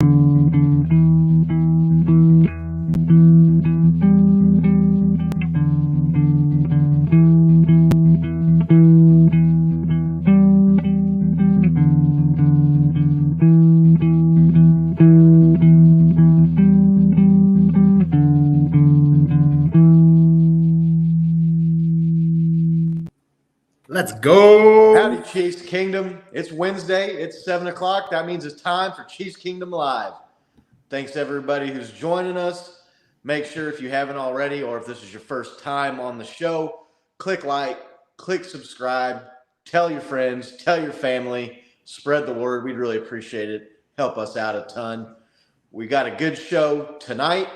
Let's go. Howdy, Chiefs Kingdom. It's Wednesday. It's 7 o'clock. That means it's time for Chiefs Kingdom Live. Thanks to everybody who's joining us. Make sure if you haven't already, or if this is your first time on the show, click like, click subscribe, tell your friends, tell your family, spread the word. We'd really appreciate it. Help us out a ton. We got a good show tonight.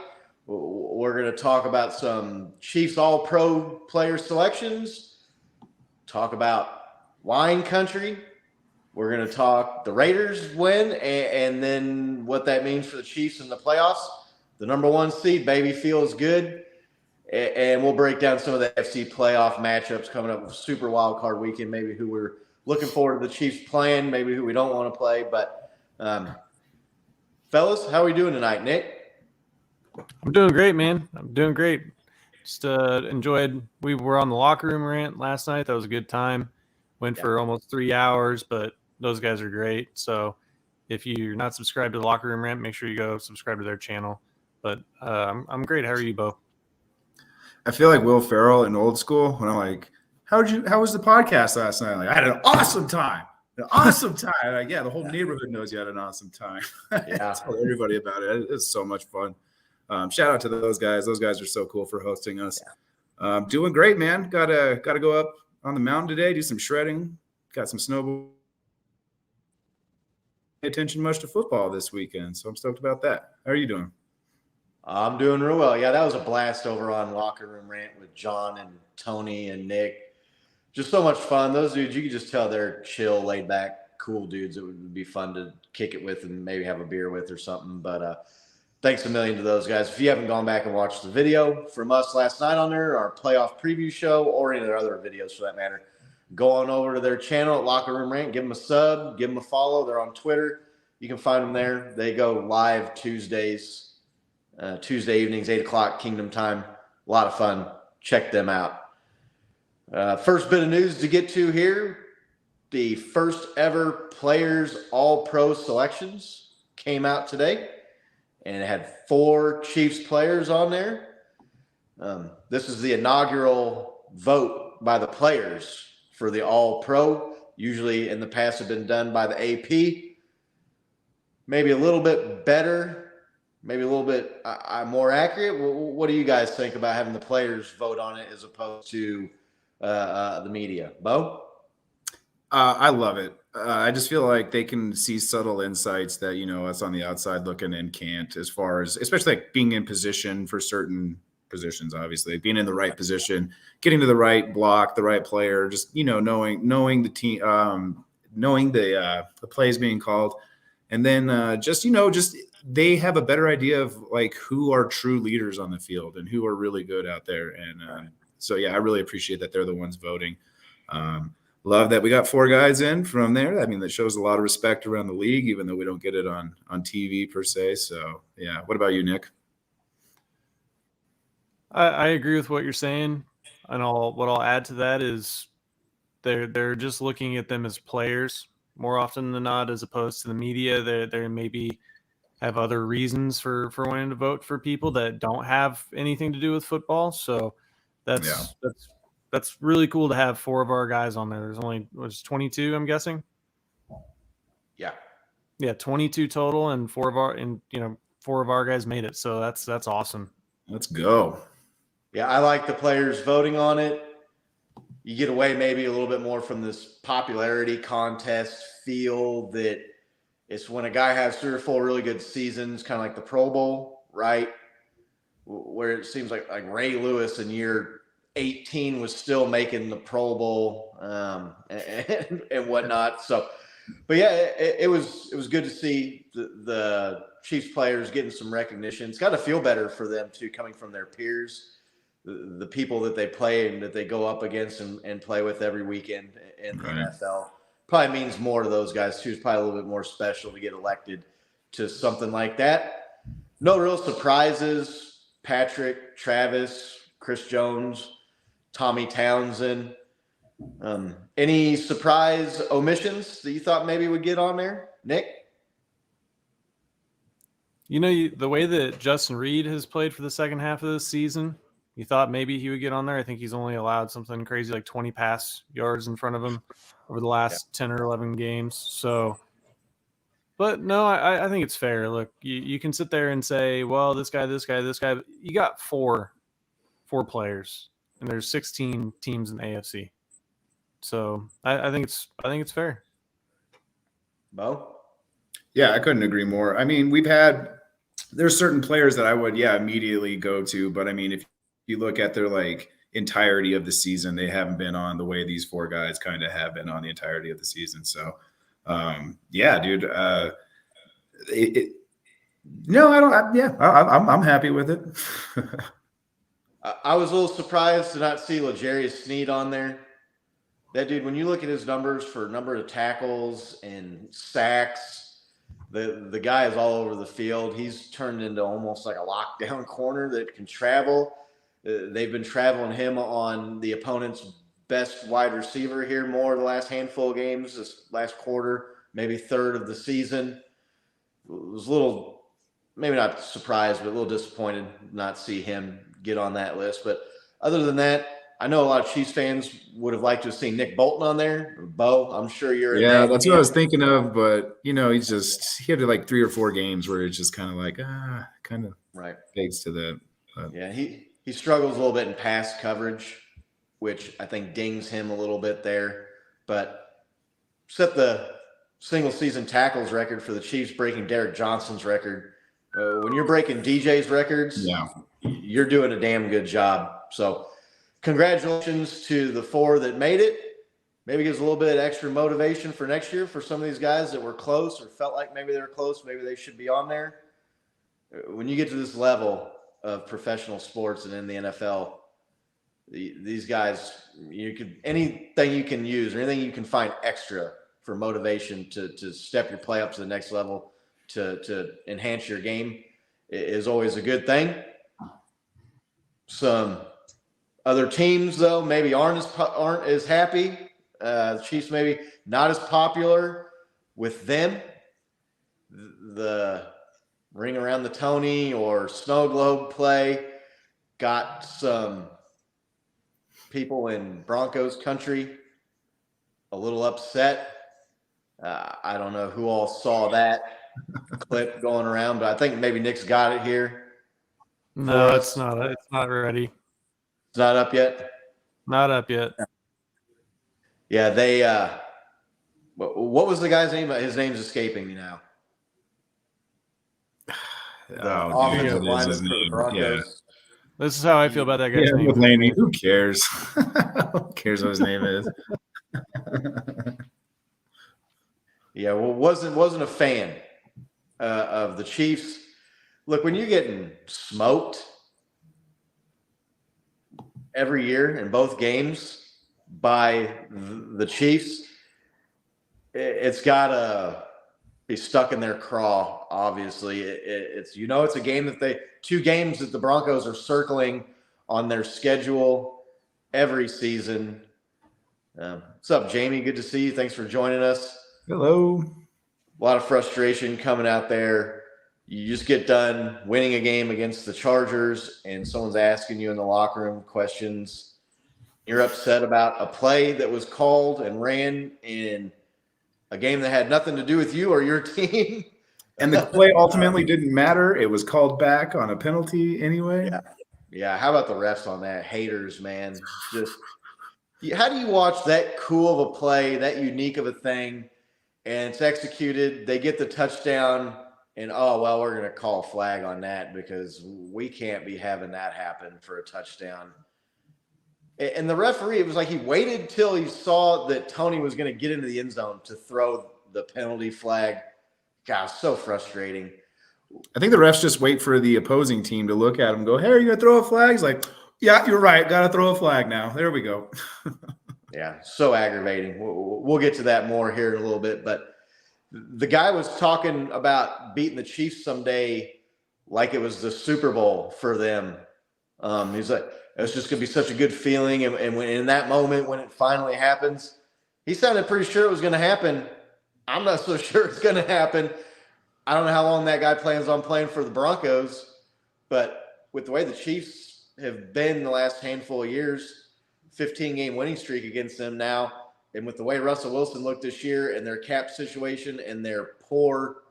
We're going to talk about some Chiefs All-Pro player selections. Talk about wine country. We're going to talk the Raiders win and then what that means for the Chiefs in the playoffs. The number one seed, baby, feels good. And we'll break down some of the FC playoff matchups coming up with Super Wild Card Weekend, maybe who we're looking forward to the Chiefs playing, maybe who we don't want to play. But, fellas, how are we doing tonight, Nick? I'm doing great, man. I'm doing great. Just enjoyed. We were on the locker room rant last night. That was a good time. Went for almost 3 hours, but those guys are great. So if you're not subscribed to the locker room rant, make sure you go subscribe to their channel. But I'm great. How are you, Bo? I feel like Will Ferrell in Old School when I'm like, how was the podcast last night? Like, I had an awesome time. Like, yeah, the whole neighborhood knows you had an awesome time. Yeah. Tell everybody about it. It's so much fun. Shout out to those guys. Those guys are so cool for hosting us. Yeah. Doing great, man. Gotta go up on the mountain today, do some shredding. Got some snowboard. Pay attention much to football this weekend, so I'm stoked about that. How are you doing? I'm doing real well. Yeah, that was a blast over on Locker Room Rant with John and Tony and Nick. Just so much fun. Those dudes, you can just tell they're chill, laid back, cool dudes. It would be fun to kick it with and maybe have a beer with or something. But thanks a million to those guys. If you haven't gone back and watched the video from us last night on there, our playoff preview show, or any of their other videos for that matter, go on over to their channel at Locker Room Rant. Give them a sub. Give them a follow. They're on Twitter. You can find them there. They go live Tuesday evenings, 8 o'clock Kingdom time. A lot of fun. Check them out. First bit of news to get to here. The first ever Players All-Pro selections came out today. And it had 4 Chiefs players on there. This is the inaugural vote by the players for the All-Pro. Usually in the past have been done by the AP. Maybe a little bit better, maybe a little bit more accurate. What do you guys think about having the players vote on it as opposed to the media? Bo? I love it. I just feel like they can see subtle insights that, us on the outside looking in can't, as far as, especially like being in position for certain positions, obviously being in the right position, getting to the right block, the right player, just, knowing the team, knowing the plays being called. And then just they have a better idea of like who are true leaders on the field and who are really good out there. And so, yeah, I really appreciate that they're the ones voting. Love that we got 4 guys in from there. I mean, that shows a lot of respect around the league, even though we don't get it on TV per se. So, yeah. What about you, Nick? I agree with what you're saying. And what I'll add to that is they're just looking at them as players more often than not, as opposed to the media. They maybe have other reasons for wanting to vote for people that don't have anything to do with football. So that's really cool to have 4 of our guys on there. There's only 22, I'm guessing. Yeah, 22 total, and 4 of our guys made it. So that's awesome. Let's go. Yeah, I like the players voting on it. You get away maybe a little bit more from this popularity contest feel that it's when a guy has 3 or 4 really good seasons, kind of like the Pro Bowl, right? Where it seems like Ray Lewis in year 18 was still making the Pro Bowl and whatnot. So, but yeah, it was good to see the Chiefs players getting some recognition. It's got to feel better for them too, coming from their peers, the people that they play and that they go up against and play with every weekend in the NFL. Probably means more to those guys too. It's probably a little bit more special to get elected to something like that. No real surprises. Patrick, Travis, Chris Jones, Tommy Townsend. Any surprise omissions that you thought maybe would get on there, Nick? The way that Justin Reed has played for the second half of this season, you thought maybe he would get on there. I think he's only allowed something crazy like 20 pass yards in front of him over the last 10 or 11 games. So, but no, I think it's fair. Look, you can sit there and say, well, this guy. You got four players, and there's 16 teams in the AFC. So I think it's fair. Bo? Yeah, I couldn't agree more. I mean, there's certain players that I would, immediately go to. But I mean, if you look at their like entirety of the season, they haven't been on the way these four guys kind of have been on the entirety of the season. So, dude, no, I don't. I'm happy with it. I was a little surprised to not see L'Jarius Sneed on there. That dude, when you look at his numbers for number of tackles and sacks, the guy is all over the field. He's turned into almost like a lockdown corner that can travel. They've been traveling him on the opponent's best wide receiver here more the last handful of games, this last quarter, maybe third of the season. It was a little, maybe not surprised, but a little disappointed not see him get on that list. But other than that, I know a lot of Chiefs fans would have liked to have seen Nick Bolton on there. Bo, I'm sure you're in that. That's what I was thinking of. But, he had like 3 or 4 games where it's just kind of like, kind of right fades to that. Yeah, he struggles a little bit in pass coverage, which I think dings him a little bit there. But set the single season tackles record for the Chiefs, breaking Derek Johnson's record. When you're breaking DJ's records, you're doing a damn good job. So congratulations to the 4 that made it. Maybe gives a little bit of extra motivation for next year for some of these guys that were close or felt like maybe they were close. Maybe they should be on there. When you get to this level of professional sports and in the NFL, these guys, anything you can use or anything you can find extra for motivation to step your play up to the next level, to enhance your game is always a good thing. Some other teams, though, maybe aren't as happy. The Chiefs maybe not as popular with them. The ring around the Tony or snow globe play got some people in Broncos country a little upset. I don't know who all saw that clip going around, but I think maybe Nick's got it here. No, it's not. It's not ready. It's not up yet? Not up yet. Yeah, they what was the guy's name? His name's escaping me now. Offensive lineman for the Broncos. Yeah. This is how I feel about that guy's name. Laney, who cares? Who cares what his name is? Yeah, well, wasn't a fan of the Chiefs. Look, when you're getting smoked every year in both games by the Chiefs, it's got to be stuck in their craw, obviously. It's it's a game that 2 games that the Broncos are circling on their schedule every season. What's up, Jamie? Good to see you. Thanks for joining us. Hello. A lot of frustration coming out there. You just get done winning a game against the Chargers, and someone's asking you in the locker room questions. You're upset about a play that was called and ran in a game that had nothing to do with you or your team. And the play ultimately didn't matter. It was called back on a penalty anyway. Yeah. How about the refs on that? Haters, man. Just how do you watch that cool of a play, that unique of a thing, and it's executed? They get the touchdown, and we're going to call a flag on that because we can't be having that happen for a touchdown. And the referee, it was like he waited till he saw that Tony was going to get into the end zone to throw the penalty flag. God, so frustrating. I think the refs just wait for the opposing team to look at him and go, hey, are you going to throw a flag? He's like, yeah, you're right. Got to throw a flag now. There we go. Yeah, so aggravating. We'll get to that more here in a little bit. But The guy was talking about beating the Chiefs someday like it was the Super Bowl for them. He's like, it's just going to be such a good feeling. And when, in that moment, when it finally happens, he sounded pretty sure it was going to happen. I'm not so sure it's going to happen. I don't know how long that guy plans on playing for the Broncos, but with the way the Chiefs have been the last handful of years, 15-game winning streak against them now, and with the way Russell Wilson looked this year and their cap situation and their poor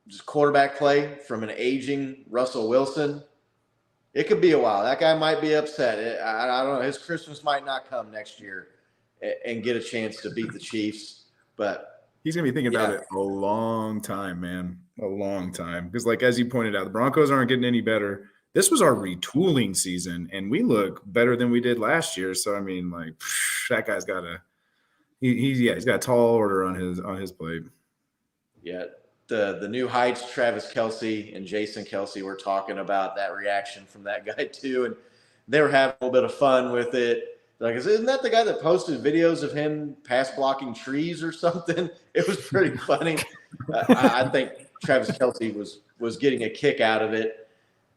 just quarterback play from an aging Russell Wilson, it could be a while. That guy might be upset. I don't know. His Christmas might not come next year and get a chance to beat the Chiefs. But he's going to be thinking about it a long time, man. A long time. Because, like, as you pointed out, the Broncos aren't getting any better. This was our retooling season, and we look better than we did last year. So, I mean, like, that guy's got he's got a tall order on his plate. Yeah. The new heights, Travis Kelce and Jason Kelce were talking about that reaction from that guy too, and they were having a little bit of fun with it. Like, isn't that the guy that posted videos of him pass blocking trees or something? It was pretty funny. I think Travis Kelce was getting a kick out of it.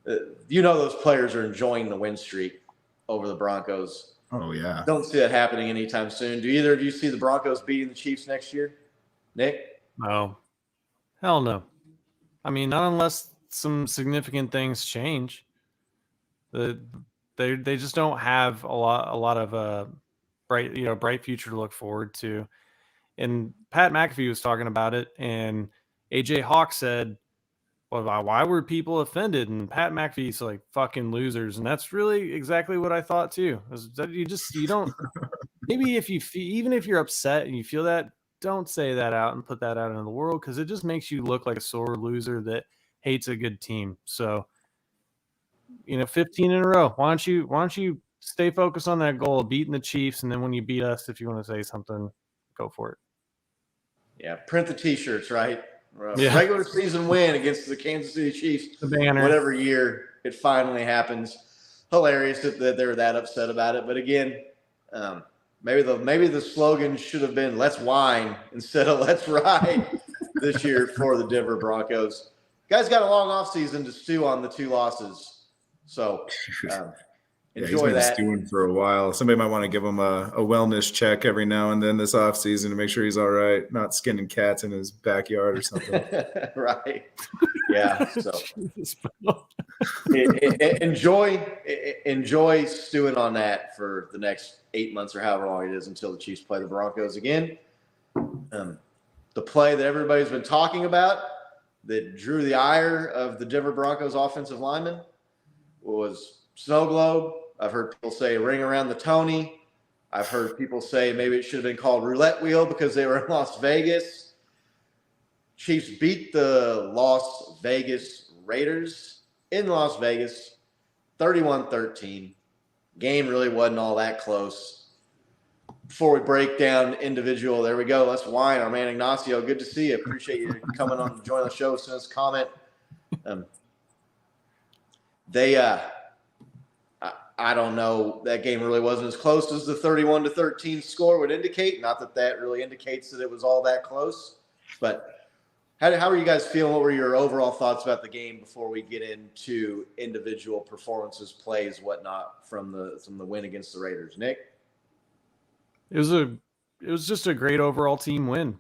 Those players are enjoying the win streak over the Broncos. Oh yeah, don't see that happening anytime soon. Do either of you see the Broncos beating the Chiefs next year, Nick? No. Hell no. I mean, not unless some significant things change. They just don't have a lot of bright future to look forward to. And Pat McAfee was talking about it, and AJ Hawk said, "Well, why were people offended?" And Pat McAfee's like, "Fucking losers," and that's really exactly what I thought too. You don't. Maybe even if you're upset and you feel that, don't say that out and put that out into the world, because it just makes you look like a sore loser that hates a good team. So, 15 in a row. Why don't you stay focused on that goal of beating the Chiefs, and then when you beat us, if you want to say something, go for it. Yeah, print the T-shirts, right? Yeah. Regular season win against the Kansas City Chiefs. The banner. Whatever year it finally happens. Hilarious that they're that upset about it. But again, maybe the slogan should have been "Let's whine" instead of "Let's ride" this year for the Denver Broncos. Guys got a long offseason to stew on the 2 losses, so enjoy he's been that. stewing for a while. Somebody might want to give him a wellness check every now and then this offseason to make sure he's all right, not skinning cats in his backyard or something. Right? Yeah. So enjoy stewing on that for the next 8 months or however long it is until the Chiefs play the Broncos again. The play that everybody's been talking about that drew the ire of the Denver Broncos offensive lineman was snow globe. I've heard people say ring around the Tony. I've heard people say maybe it should have been called roulette wheel because they were in Las Vegas. Chiefs beat the Las Vegas Raiders in Las Vegas 31-13. Game really wasn't all that close. Before we break down individual, there we go. Let's whine. Our man Ignacio, good to see you. Appreciate you coming on to join the show. Send us a comment. I don't know. That game really wasn't as close as the 31-13 score would indicate. Not that really indicates that it was all that close. But how are you guys feeling? What were your overall thoughts about the game before we get into individual performances, plays, whatnot from the win against the Raiders? Nick? It was just a great overall team win.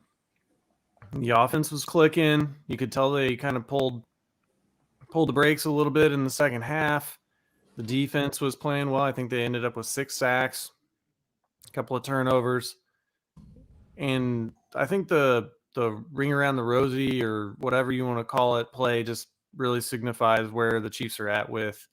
The offense was clicking. You could tell they kind of pulled the brakes a little bit in the second half. The defense was playing well. I think they ended up with 6 sacks, a couple of turnovers. And I think the ring around the rosy or whatever you want to call it play just really signifies where the Chiefs are at with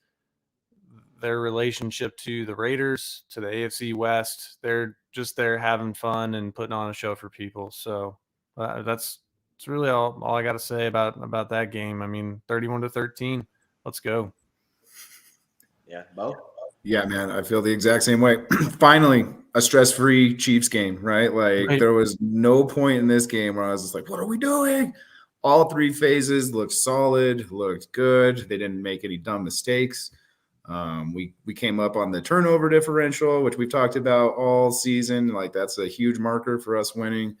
their relationship to the Raiders, to the AFC West. They're just there having fun and putting on a show for people. So that's really all I got to say about that game. I mean, 31-13. Let's go. Yeah, Bo? Yeah, man, I feel the exact same way. Finally, a stress-free Chiefs game, right? Like, there was no point in this game where I was just like, what are we doing? All 3 phases looked solid, looked good. They didn't make any dumb mistakes. We came up on the turnover differential, which we've talked about all season. Like, that's a huge marker for us winning.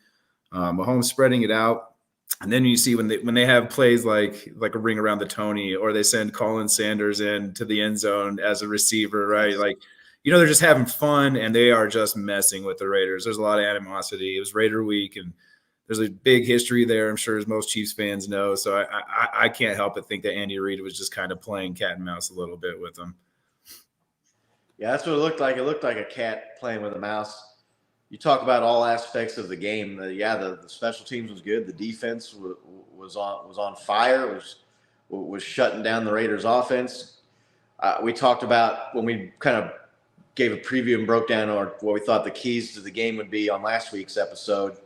Mahomes spreading it out. And then you see when they have plays like a ring around the Tony, or they send Colin Sanders in to the end zone as a receiver, right? Like, they're just having fun, and they are just messing with the Raiders. There's a lot of animosity. It was Raider week, and there's a big history there, I'm sure, as most Chiefs fans know. So I can't help but think that Andy Reid was just kind of playing cat and mouse a little bit with them. Yeah, that's what it looked like. It looked like a cat playing with a mouse. You talk about all aspects of the game. The special teams was good. The defense was on fire. Was shutting down the Raiders' offense. We talked about when we kind of gave a preview and broke down what we thought the keys to the game would be on last week's episode.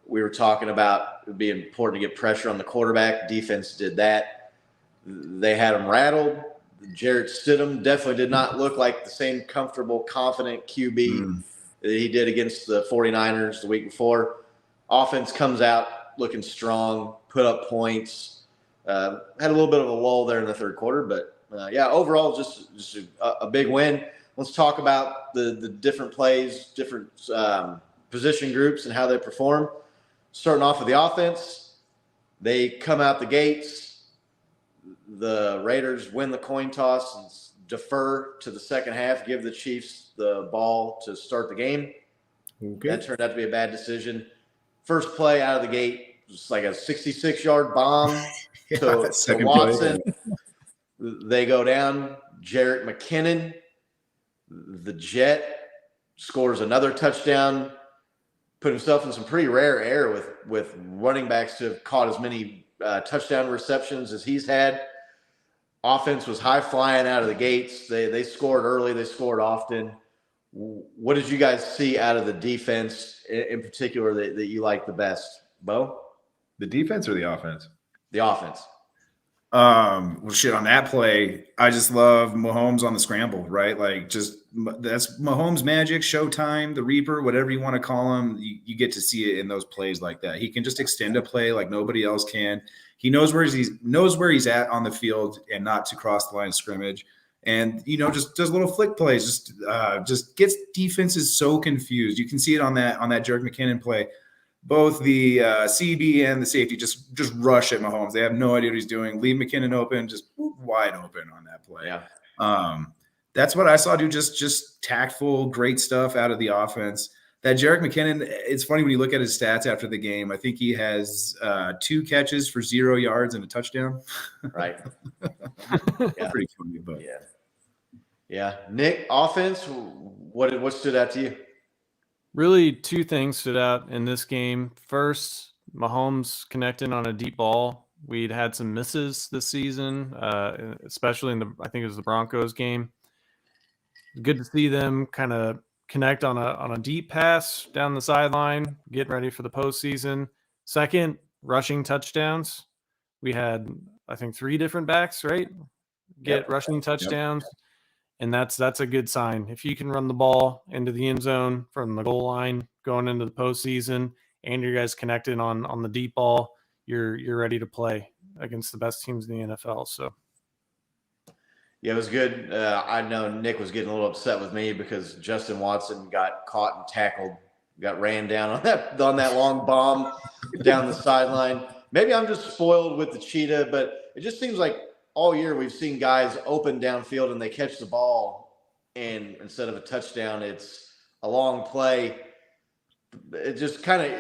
We were talking about it would be important to get pressure on the quarterback. Defense did that. They had him rattled. Jarrett Stidham definitely did not look like the same comfortable, confident QB that he did against the 49ers the week before. Offense comes out looking strong, put up points. Had a little bit of a lull there in the third quarter, but overall just a big win. Let's talk about the different plays, different position groups and how they perform. Starting off with the offense, they come out the gates. The Raiders win the coin toss and defer to the second half, give the Chiefs the ball to start the game. Okay. That turned out to be a bad decision. First play out of the gate, just like a 66-yard bomb to Watson. They go down. Jerick McKinnon, the Jet, scores another touchdown, put himself in some pretty rare air with running backs to have caught as many touchdown receptions as he's had. Offense was high flying out of the gates. They scored early. They scored often. What did you guys see out of the defense in particular that you like the best, Bo? The defense or the offense? The offense. Well, shit, on that play, I just love Mahomes on the scramble, right? Like, that's Mahomes magic, Showtime, the Reaper, whatever you want to call him. You get to see it in those plays like that. He can just extend a play like nobody else can. He knows where he's at on the field and not to cross the line of scrimmage. And, just does little flick plays, just gets defenses so confused. You can see it on that Jerick McKinnon play. Both the CB and the safety just rush at Mahomes. They have no idea what he's doing. Leave McKinnon open, just wide open on that play. Yeah. That's what I saw do. Just tactful, great stuff out of the offense. That Jerick McKinnon, it's funny when you look at his stats after the game. I think he has 2 catches for 0 yards and a touchdown. Right. Yeah. Pretty funny, but yeah. Nick, offense. What stood out to you? Really, 2 things stood out in this game. First, Mahomes connecting on a deep ball. We'd had some misses this season, especially I think it was the Broncos game. Good to see them kind of connect on a deep pass down the sideline, getting ready for the postseason. Second, rushing touchdowns. We had, I think, 3 different backs, right? Rushing touchdowns. Yep. And that's a good sign. If you can run the ball into the end zone from the goal line going into the postseason, and you guys connected on the deep ball, you're ready to play against the best teams in the NFL. So, yeah, it was good. I know Nick was getting a little upset with me because Justin Watson got caught and tackled, got ran down on that long bomb down the sideline. Maybe I'm just spoiled with the cheetah, but it just seems like all year we've seen guys open downfield and they catch the ball, and instead of a touchdown, it's a long play. It just kind of,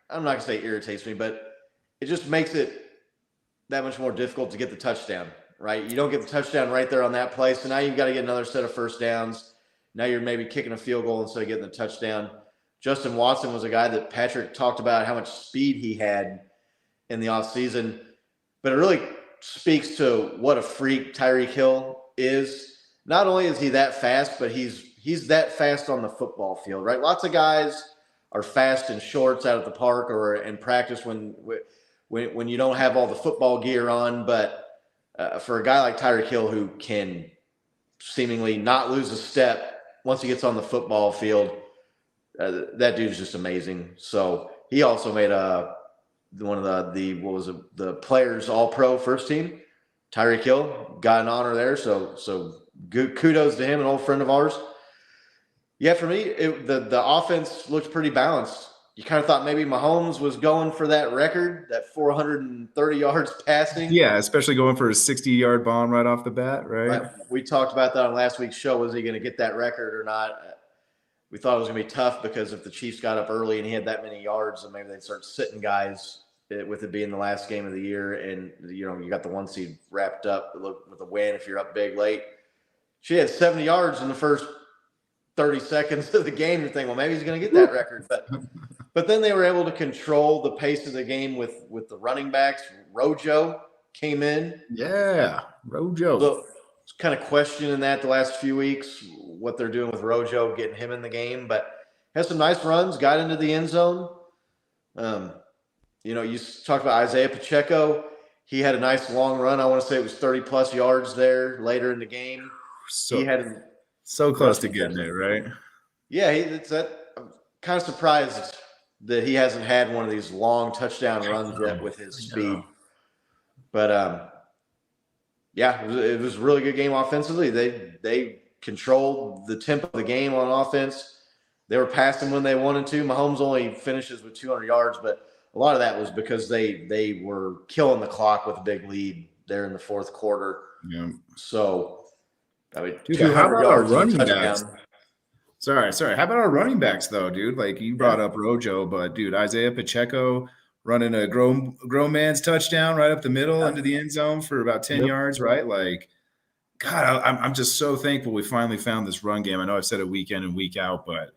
I'm not going to say irritates me, but it just makes it that much more difficult to get the touchdown, right? You don't get the touchdown right there on that play, so now you've got to get another set of first downs. Now you're maybe kicking a field goal instead of getting the touchdown. Justin Watson was a guy that Patrick talked about how much speed he had in the offseason, but it really speaks to what a freak Tyreek Hill is. Not only is he that fast, but he's that fast on the football field, right? Lots of guys are fast in shorts out at the park or in practice when you don't have all the football gear on. But for a guy like Tyreek Hill who can seemingly not lose a step once he gets on the football field, that dude's just amazing. So he also made one of the players all-pro first team. Tyreek Hill got an honor there, so good, kudos to him, an old friend of ours. Yeah, for me, the offense looked pretty balanced. you kind of thought maybe Mahomes was going for that record, that 430 yards passing. Yeah, especially going for a 60-yard bomb right off the bat, right? We talked about that on last week's show. Was he going to get that record or not? We thought it was going to be tough because if the Chiefs got up early and he had that many yards, then maybe they'd start sitting guys with it being the last game of the year. And, you got the 1 seed wrapped up with a win if you're up big late. She had 70 yards in the first 30 seconds of the game. You think, well, maybe he's going to get that record. But then they were able to control the pace of the game with the running backs. Rojo came in. Yeah, Rojo. So, kind of questioning that the last few weeks, what they're doing with Rojo, getting him in the game, but has some nice runs, got into the end zone. You talked about Isaiah Pacheco. He had a nice long run. I want to say it was 30-plus yards there later in the game. He had so close to getting it, right? Yeah, I'm kind of surprised that he hasn't had one of these long touchdown runs yet with his speed. But yeah, it was a really good game offensively. They controlled the tempo of the game on offense. They were passing when they wanted to. Mahomes only finishes with 200 yards, but a lot of that was because they were killing the clock with a big lead there in the fourth quarter. Yeah. So, I mean, dude, how about our running backs? Sorry. How about our running backs, though, dude? Like, you brought up Rojo, but, dude, Isaiah Pacheco running a grown man's touchdown right up the middle into the end zone for about 10 yards, right? Like, God, I'm just so thankful we finally found this run game. I know I've said it week in and week out, but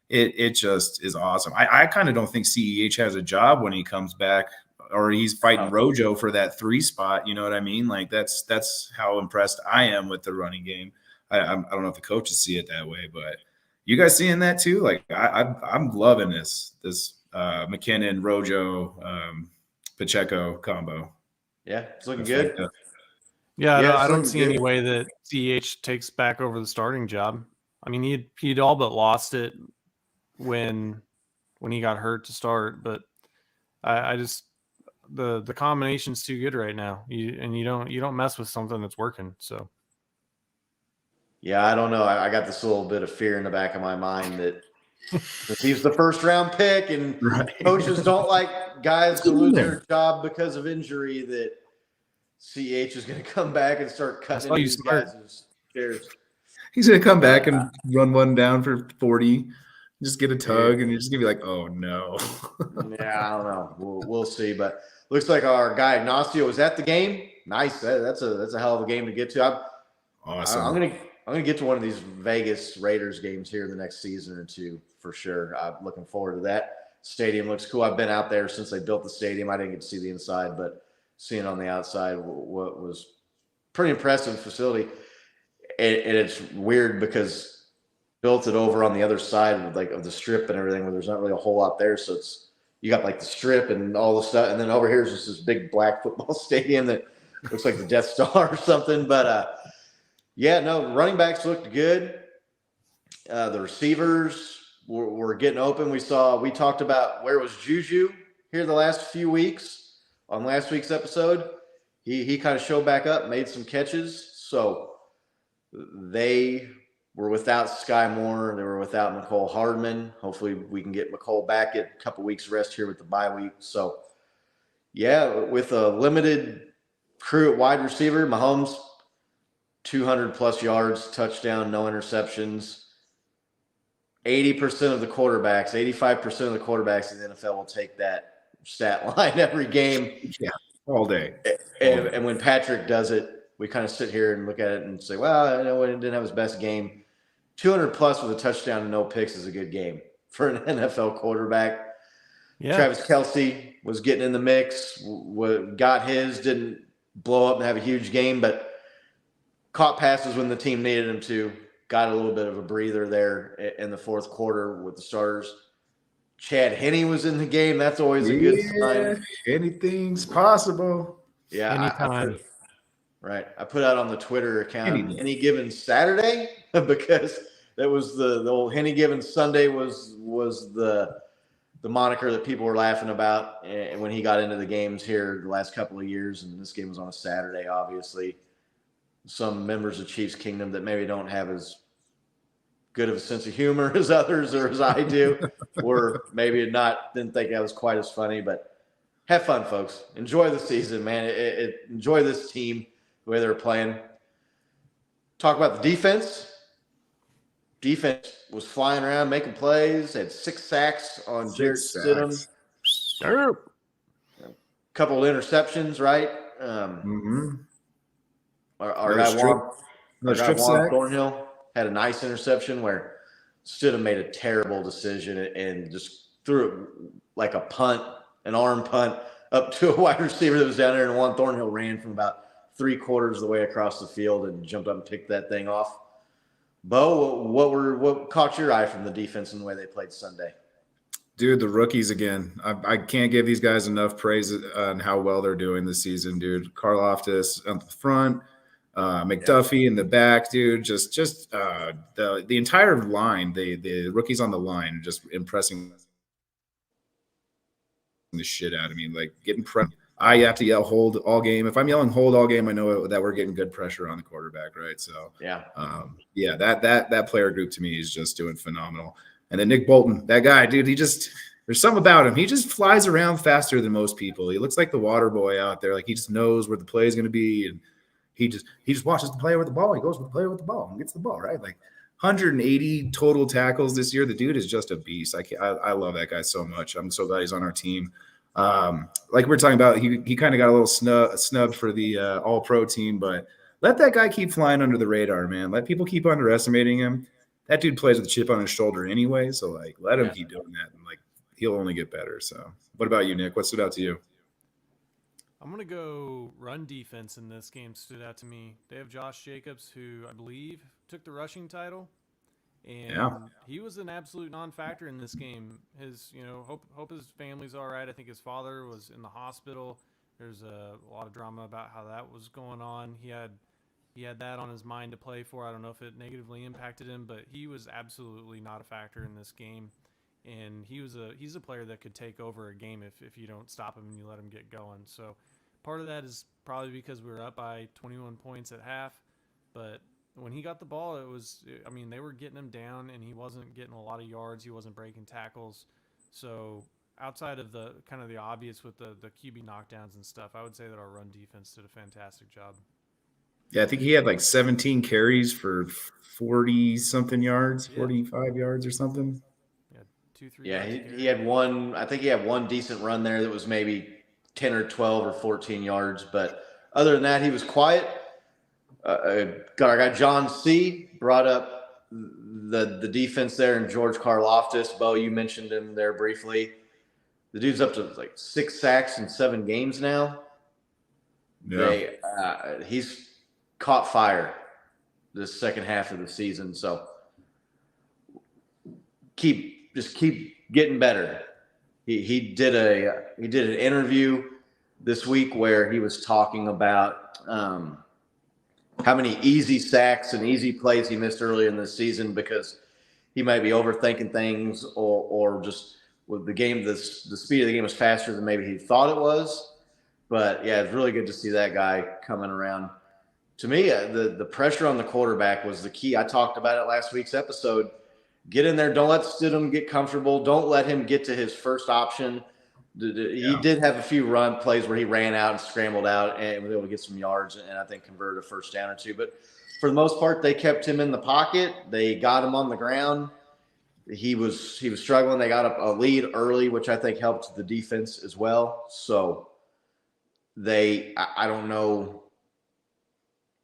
it just is awesome. I kind of don't think CEH has a job when he comes back, or he's fighting Rojo for that 3 spot. You know what I mean? Like, that's how impressed I am with the running game. I don't know if the coaches see it that way, but you guys seeing that too? Like, I'm loving this McKinnon, Rojo, Pacheco combo. Yeah, it's looking good. I don't see any way that CH takes back over the starting job. I mean, he'd all but lost it when he got hurt to start, but I just the combination's too good right now. You don't mess with something that's working. So yeah, I don't know. I got this little bit of fear in the back of my mind that he's the first round pick, and coaches don't like guys to lose their job because of injury, that CH is going to come back and start cutting these guys' shares. He's going to come back and run one down for 40, just get a tug, and you're just going to be like, oh, no. Yeah, I don't know. We'll see. But looks like our guy Ignacio was at the game. Nice. That's a hell of a game to get to. Awesome. I'm gonna get to one of these Vegas Raiders games here in the next season or two for sure. I'm looking forward to that. Stadium looks cool. I've been out there since they built the stadium. I didn't get to see the inside, but seeing on the outside what was pretty impressive facility. And it's weird because built it over on the other side of the strip and everything, where there's not really a whole lot there. So you got like the strip and all the stuff, and then over here is just this big black football stadium that looks like the Death Star or something. But yeah, no, running backs looked good. The receivers were getting open. We talked about where was Juju here the last few weeks on last week's episode. He kind of showed back up, made some catches. So they were without Sky Moore. They were without McCole Hardman. Hopefully we can get McCole back at a couple weeks rest here with the bye week. So yeah, with a limited crew at wide receiver, Mahomes, 200-plus yards, touchdown, no interceptions. 80% of the quarterbacks, 85% of the quarterbacks in the NFL will take that stat line every game. Yeah, all day. And when Patrick does it, we kind of sit here and look at it and say, well, I know he didn't have his best game. 200-plus with a touchdown and no picks is a good game for an NFL quarterback. Yeah. Travis Kelce was getting in the mix, got his, didn't blow up and have a huge game, but caught passes when the team needed him to, got a little bit of a breather there in the fourth quarter with the starters. Chad Henne was in the game. That's always a good sign. Anything's possible. Yeah. Anytime. I put out on the Twitter account Henne Given Saturday because that was the old Henne Given Sunday was the moniker that people were laughing about. And when he got into the games here the last couple of years, and this game was on a Saturday, obviously. Some members of Chiefs Kingdom that maybe don't have as good of a sense of humor as others or as I do, or maybe didn't think I was quite as funny. But have fun, folks. Enjoy the season, man. Enjoy this team, the way they're playing. Talk about the defense. Defense was flying around, making plays, had 6 sacks on Jared Stidham. A couple of interceptions, right? Our guy Juan Thornhill had a nice interception where Stidham made a terrible decision and just threw it like a punt, an arm punt, up to a wide receiver that was down there, and Juan Thornhill ran from about 3/4 of the way across the field and jumped up and picked that thing off. Bo, what caught your eye from the defense and the way they played Sunday? Dude, the rookies again. I can't give these guys enough praise on how well they're doing this season, dude. Karlaftis on the front, McDuffie in the back, dude. Just the entire line, the rookies on the line, just impressing the shit out of me. Like getting pressure. I have to yell hold all game. If I'm yelling hold all game, I know that we're getting good pressure on the quarterback, right? So that player group to me is just doing phenomenal. And then Nick Bolton, that guy, dude, there's something about him. He just flies around faster than most people. He looks like the water boy out there. Like he just knows where the play is going to be, and he just watches the player with the ball. He goes with the player with the ball and gets the ball, right? Like 180 total tackles this year. The dude is just a beast. I love that guy so much. I'm so glad he's on our team. Like we're talking about, he kind of got a little snubbed for the all-pro team, but let that guy keep flying under the radar, man. Let people keep underestimating him. That dude plays with a chip on his shoulder anyway, so like let him keep doing that, and like he'll only get better. So, what about you, Nick? What stood out to you? I'm gonna go run defense in this game. Stood out to me. They have Josh Jacobs, who I believe took the rushing title, and he was an absolute non-factor in this game. His, hope his family's all right. I think his father was in the hospital. There's a lot of drama about how that was going on. He had that on his mind to play for. I don't know if it negatively impacted him, but he was absolutely not a factor in this game. And he's a player that could take over a game if you don't stop him and you let him get going. So part of that is probably because we were up by 21 points at half. But when he got the ball, they were getting him down, and he wasn't getting a lot of yards. He wasn't breaking tackles. So outside of the kind of the obvious with the QB knockdowns and stuff, I would say that our run defense did a fantastic job. Yeah, I think he had like 17 carries for 40-something yards, 45 yards or something. Yeah, 2-3. Yeah, he had one. I think he had one decent run there that was maybe 10 or 12 or 14 yards. But other than that, he was quiet. Our guy John C. brought up the defense there, and George Karlaftis. Bo, you mentioned him there briefly. The dude's up to like 6 sacks in 7 games now. Yeah, he's caught fire this second half of the season. So keep getting better. He did an interview this week where he was talking about how many easy sacks and easy plays he missed earlier in the season because he might be overthinking things or just with the game, the speed of the game was faster than maybe he thought it was. But yeah, it's really good to see that guy coming around. To me, the pressure on the quarterback was the key. I talked about it last week's episode. Get in there. Don't let Stidham get comfortable. Don't let him get to his first option. He did have a few run plays where he ran out and scrambled out and was able to get some yards and I think converted a first down or two. But for the most part, they kept him in the pocket. They got him on the ground. He was struggling. They got a lead early, which I think helped the defense as well. So I don't know.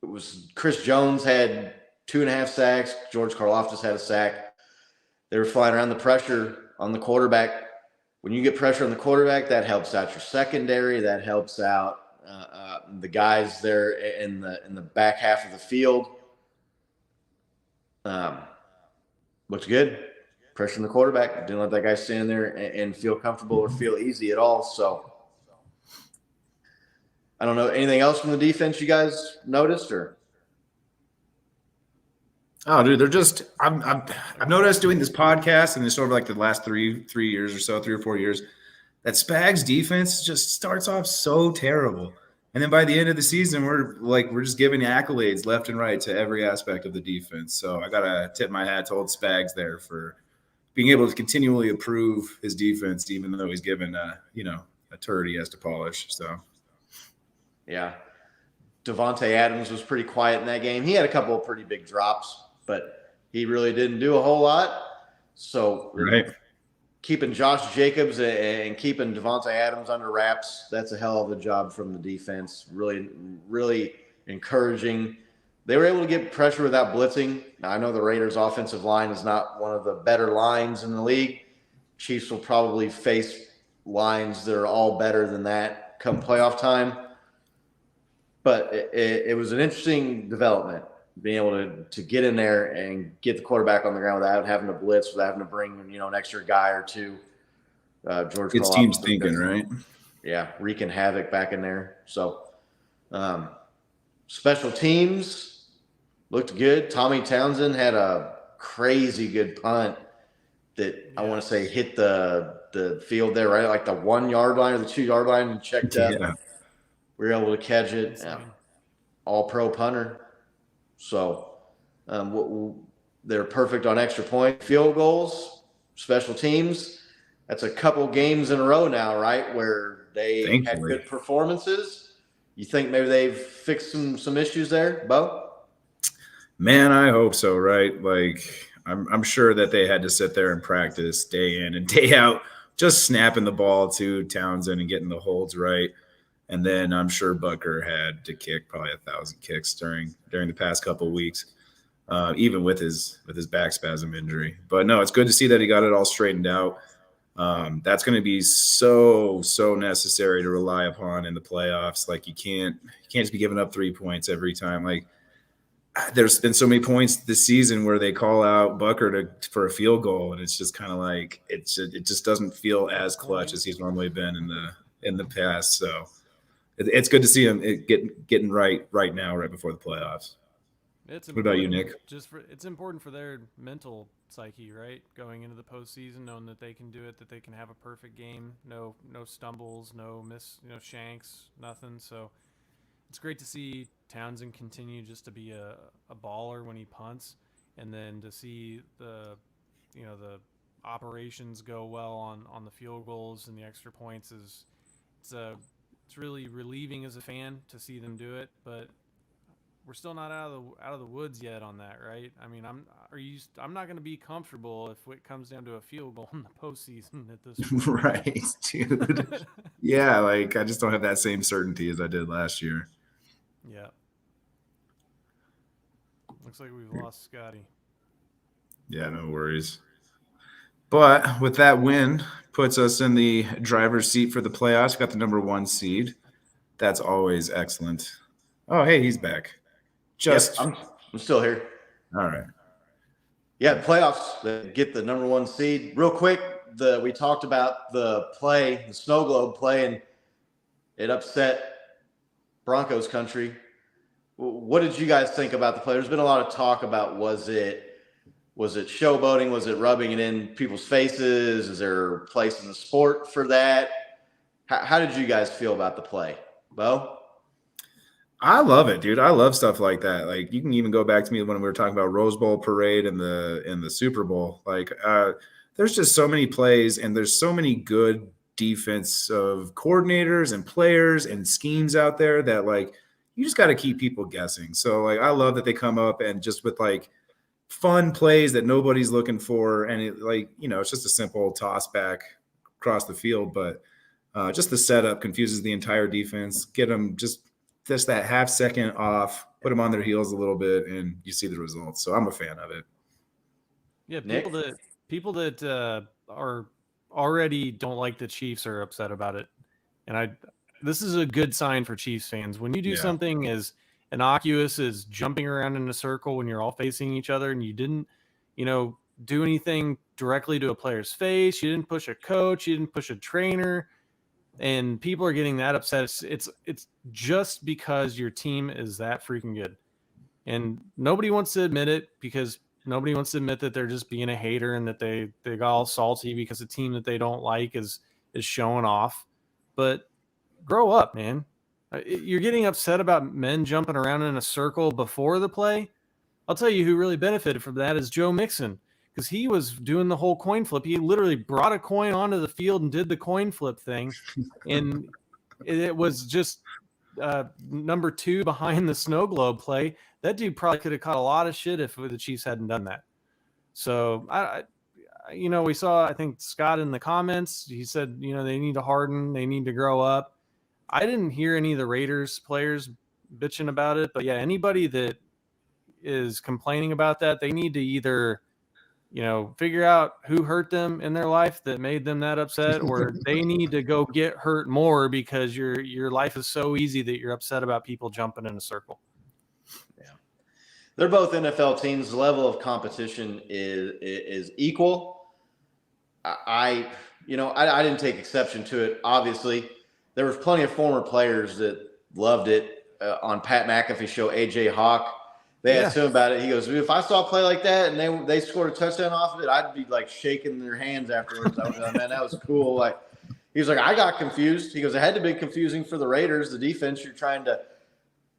It was Chris Jones had 2.5 sacks. George Karlaftis had a sack. They were flying around the pressure on the quarterback. When you get pressure on the quarterback, that helps out your secondary. That helps out the guys there in the back half of the field. Looks good. Pressure on the quarterback. Didn't let that guy stand there and feel comfortable or feel easy at all. So I don't know. Anything else from the defense you guys noticed or? Oh, dude, they're just I've noticed doing this podcast and it's over like the last three years or so, 3 or 4 years, that Spags defense just starts off so terrible. And then by the end of the season, we're just giving accolades left and right to every aspect of the defense. So I gotta tip my hat to old Spags there for being able to continually improve his defense, even though he's given a turd he has to polish. So Yeah. Devontae Adams was pretty quiet in that game. He had a couple of pretty big drops, but he really didn't do a whole lot. So right. keeping Josh Jacobs and keeping Devontae Adams under wraps, that's a hell of a job from the defense. Really, really encouraging. They were able to get pressure without blitzing. Now, I know the Raiders' offensive line is not one of the better lines in the league. Chiefs will probably face lines that are all better than that come playoff time. But it was an interesting development, being able to get in there and get the quarterback on the ground without having to blitz, without having to bring an extra guy or two. George It's teams thinking, right? Yeah, wreaking havoc back in there. So special teams looked good. Tommy Townsend had a crazy good punt that I want to say hit the field there, right? Like the 1 yard line or the 2 yard line, and checked up. Yeah. We were able to catch it. All pro punter. So they're perfect on extra point field goals, special teams. That's a couple games in a row now, right? Where they had good performances. You think maybe they've fixed some issues there, Bo? Man, I hope so, right? Like I'm sure that they had to sit there and practice day in and day out, just snapping the ball to Townsend and getting the holds right. And then I'm sure Butker had to kick probably 1,000 kicks during the past couple of weeks, even with his back spasm injury. But no, it's good to see that he got it all straightened out. That's going to be so necessary to rely upon in the playoffs. Like you can't just be giving up 3 points every time. Like there's been so many points this season where they call out Butker for a field goal, and it's just kind of like it just doesn't feel as clutch as he's normally been in the past. So it's good to see him getting right now, right before the playoffs. What about you, Nick? It's important for their mental psyche, right? Going into the postseason, knowing that they can do it, that they can have a perfect game, no stumbles, no shanks, nothing. So it's great to see Townsend continue just to be a baller when he punts, and then to see the operations go well on the field goals and the extra points it's really relieving as a fan to see them do it, but we're still not out of the woods yet on that, right? I mean, I'm not going to be comfortable if it comes down to a field goal in the postseason at this point. Right, dude. Yeah, like I just don't have that same certainty as I did last year. Yeah. Looks like we've lost Scotty. Yeah, no worries. But with that win, puts us in the driver's seat for the playoffs. Got the number 1 seed. That's always excellent. Oh, hey, he's back. Yep, I'm still here. All right. Yeah, playoffs, get the number 1 seed. Real quick, we talked about the snow globe play, and it upset Broncos country. What did you guys think about the play? There's been a lot of talk about was it showboating? Was it rubbing it in people's faces? Is there a place in the sport for that? How did you guys feel about the play, Bo? I love it, dude. I love stuff like that. Like you can even go back to me when we were talking about Rose Bowl parade and the Super Bowl. Like there's just so many plays and there's so many good defensive coordinators and players and schemes out there that like you just got to keep people guessing. So like I love that they come up and just with like fun plays that nobody's looking for, and it like it's just a simple toss back across the field, but just the setup confuses the entire defense. Get them just that half second off, put them on their heels a little bit, and you see the results. So I'm a fan of it. Yeah, people that are already don't like the Chiefs are upset about it, and this is a good sign for Chiefs fans. When you do something as innocuous as jumping around in a circle when you're all facing each other, and you didn't, do anything directly to a player's face, you didn't push a coach, you didn't push a trainer, and people are getting that upset. It's just because your team is that freaking good, and nobody wants to admit it because nobody wants to admit that they're just being a hater and that they got all salty because a team that they don't like is showing off. But grow up, man. You're getting upset about men jumping around in a circle before the play. I'll tell you who really benefited from that is Joe Mixon, because he was doing the whole coin flip. He literally brought a coin onto the field and did the coin flip thing. And it was just number 2 behind the snow globe play. That dude probably could have caught a lot of shit if the Chiefs hadn't done that. So, we saw, I think, Scott in the comments, he said, they need to harden, they need to grow up. I didn't hear any of the Raiders players bitching about it, but yeah, anybody that is complaining about that, they need to either, figure out who hurt them in their life that made them that upset, or they need to go get hurt more because your life is so easy that you're upset about people jumping in a circle. Yeah. They're both NFL teams. The level of competition is equal. I didn't take exception to it. Obviously, there was plenty of former players that loved it. On Pat McAfee's show, AJ Hawk, they asked him about it. He goes, if I saw a play like that and they scored a touchdown off of it, I'd be like shaking their hands afterwards. I was like, man, that was cool. Like, he was like, I got confused. He goes, it had to be confusing for the Raiders, the defense. You're trying to,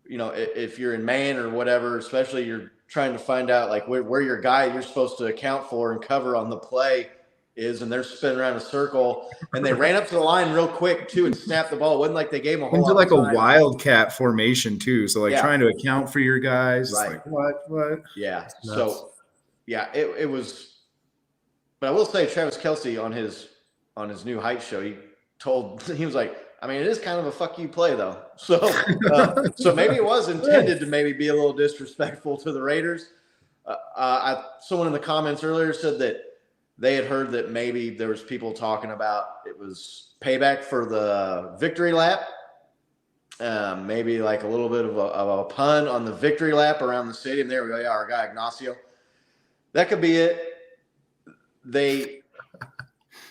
if you're in man or whatever, especially you're trying to find out like where your guy you're supposed to account for and cover on the play is, and they're spinning around a circle, and they ran up to the line real quick too and snapped the ball. It wasn't like they gave them a whole into lot like of a time. wildcat formation too. So like trying to account for your guys. It's Right. like what? Yeah. So yeah, it was. But I will say, Travis Kelce on his new hype show, he was like, I mean, it is kind of a fuck you play though. So so maybe it was intended to maybe be a little disrespectful to the Raiders. Someone in the comments earlier said that they had heard that maybe there was people talking about it was payback for the victory lap. Maybe like a little bit of a pun on the victory lap around the stadium. There we go. Yeah, our guy Ignacio. That could be it.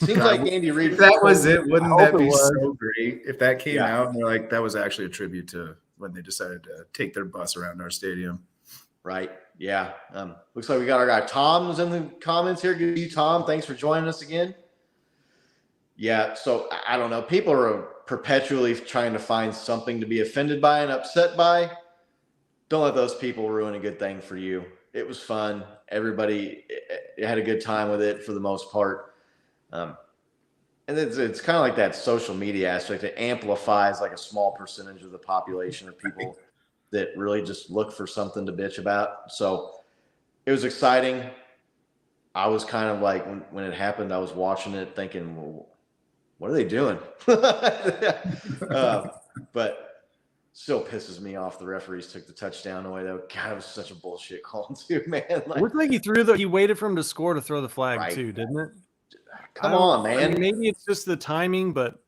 Seems like Andy Reid. If that was it, wouldn't that be so great if that came out and they're like, that was actually a tribute to when they decided to take their bus around our stadium. Right. Yeah. Looks like we got our guy Tom's in the comments here. Good to see you, Tom. Thanks for joining us again. Yeah. So I don't know. People are perpetually trying to find something to be offended by and upset by. Don't let those people ruin a good thing for you. It was fun. Everybody had a good time with it for the most part. And it's kind of like that social media aspect. It amplifies like a small percentage of the population of people that really just look for something to bitch about. So it was exciting. I was kind of like, when it happened, I was watching it thinking, well, what are they doing? But still pisses me off. The referees took the touchdown away. God, it was such a bullshit call too, man. Like, it looked like he waited for him to score to throw the flag too, didn't it? Come on, man. I mean, maybe it's just the timing, but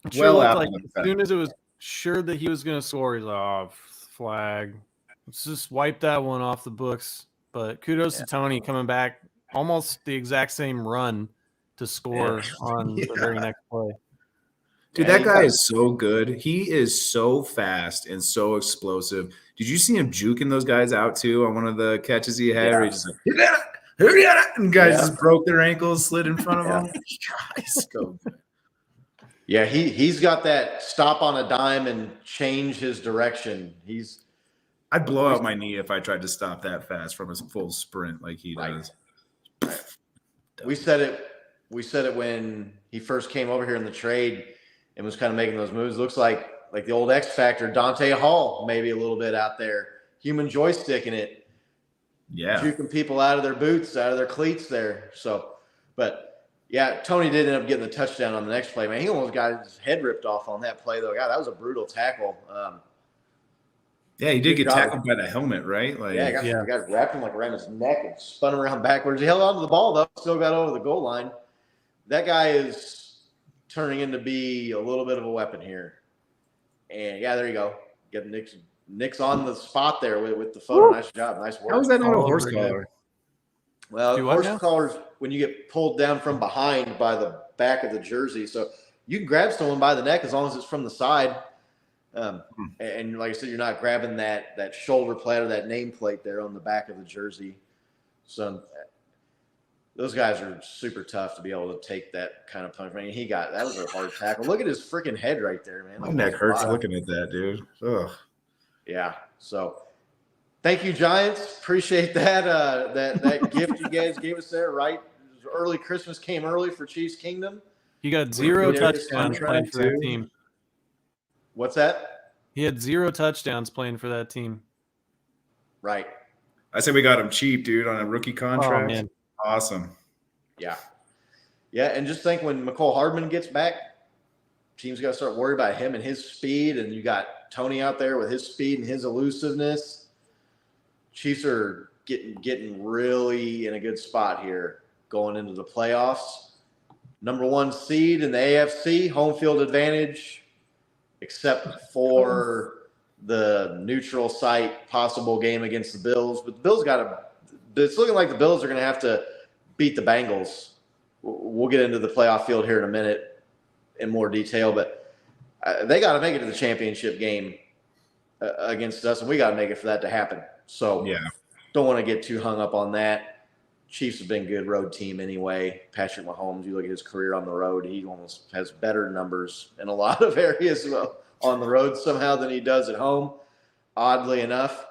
it Well, like as soon as it was sure that he was going to score, he's like, oh, flag. Let's just wipe that one off the books. But kudos to Tony coming back almost the exact same run to score on the very next play. Dude, that guy is so good. He is so fast and so explosive. Did you see him juking those guys out too on one of the catches he had? Where he just like, and guys just broke their ankles, slid in front of him. He's so good. Yeah, he's got that stop on a dime and change his direction. I'd blow out my knee if I tried to stop that fast from a full sprint like he does. We said it when he first came over here in the trade and was kind of making those moves. Looks like the old X Factor, Dante Hall, maybe a little bit out there, human joysticking it, juking people out of their boots, out of their cleats there. So, but yeah, Tony did end up getting the touchdown on the next play. Man, he almost got his head ripped off on that play though. God, that was a brutal tackle. Yeah, he did get tackled by the helmet, right? Like, the guy wrapped him like around his neck and spun him around backwards. He held on to the ball though, still got over the goal line. That guy is turning into be a little bit of a weapon here. And yeah, there you go. Get Nick's on the spot there with the photo. Nice job, nice work. How is that not a horse collar? Well, horse collars when you get pulled down from behind by the back of the jersey, so you can grab someone by the neck as long as it's from the side. And like I said, you're not grabbing that shoulder plate or that nameplate there on the back of the jersey. So those guys are super tough to be able to take that kind of punch. I mean, that was a hard tackle. Look at his freaking head right there, man. My Look at neck his hurts body. looking at that, dude. Ugh. Yeah. So thank you, Giants. Appreciate that. That gift you guys gave us there, right? Early Christmas came early for Chiefs Kingdom. He got 0 Darius touchdowns playing for that team. What's that? He had 0 touchdowns playing for that team. Right. I said we got him cheap, dude, on a rookie contract. Oh, man. Awesome. Yeah. Yeah, and just think when McCole Hardman gets back, teams got to start worried about him and his speed, and you got Tony out there with his speed and his elusiveness. Chiefs are getting really in a good spot here going into the playoffs. Number 1 seed in the AFC, home field advantage, except for the neutral site possible game against the Bills. But the Bills it's looking like the Bills are going to have to beat the Bengals. We'll get into the playoff field here in a minute in more detail, but they got to make it to the championship game against us, and we got to make it for that to happen. So Yeah. don't want to get too hung up on that. Chiefs have been a good road team anyway. Patrick Mahomes, you look at his career on the road, he almost has better numbers in a lot of areas on the road somehow than he does at home, oddly enough.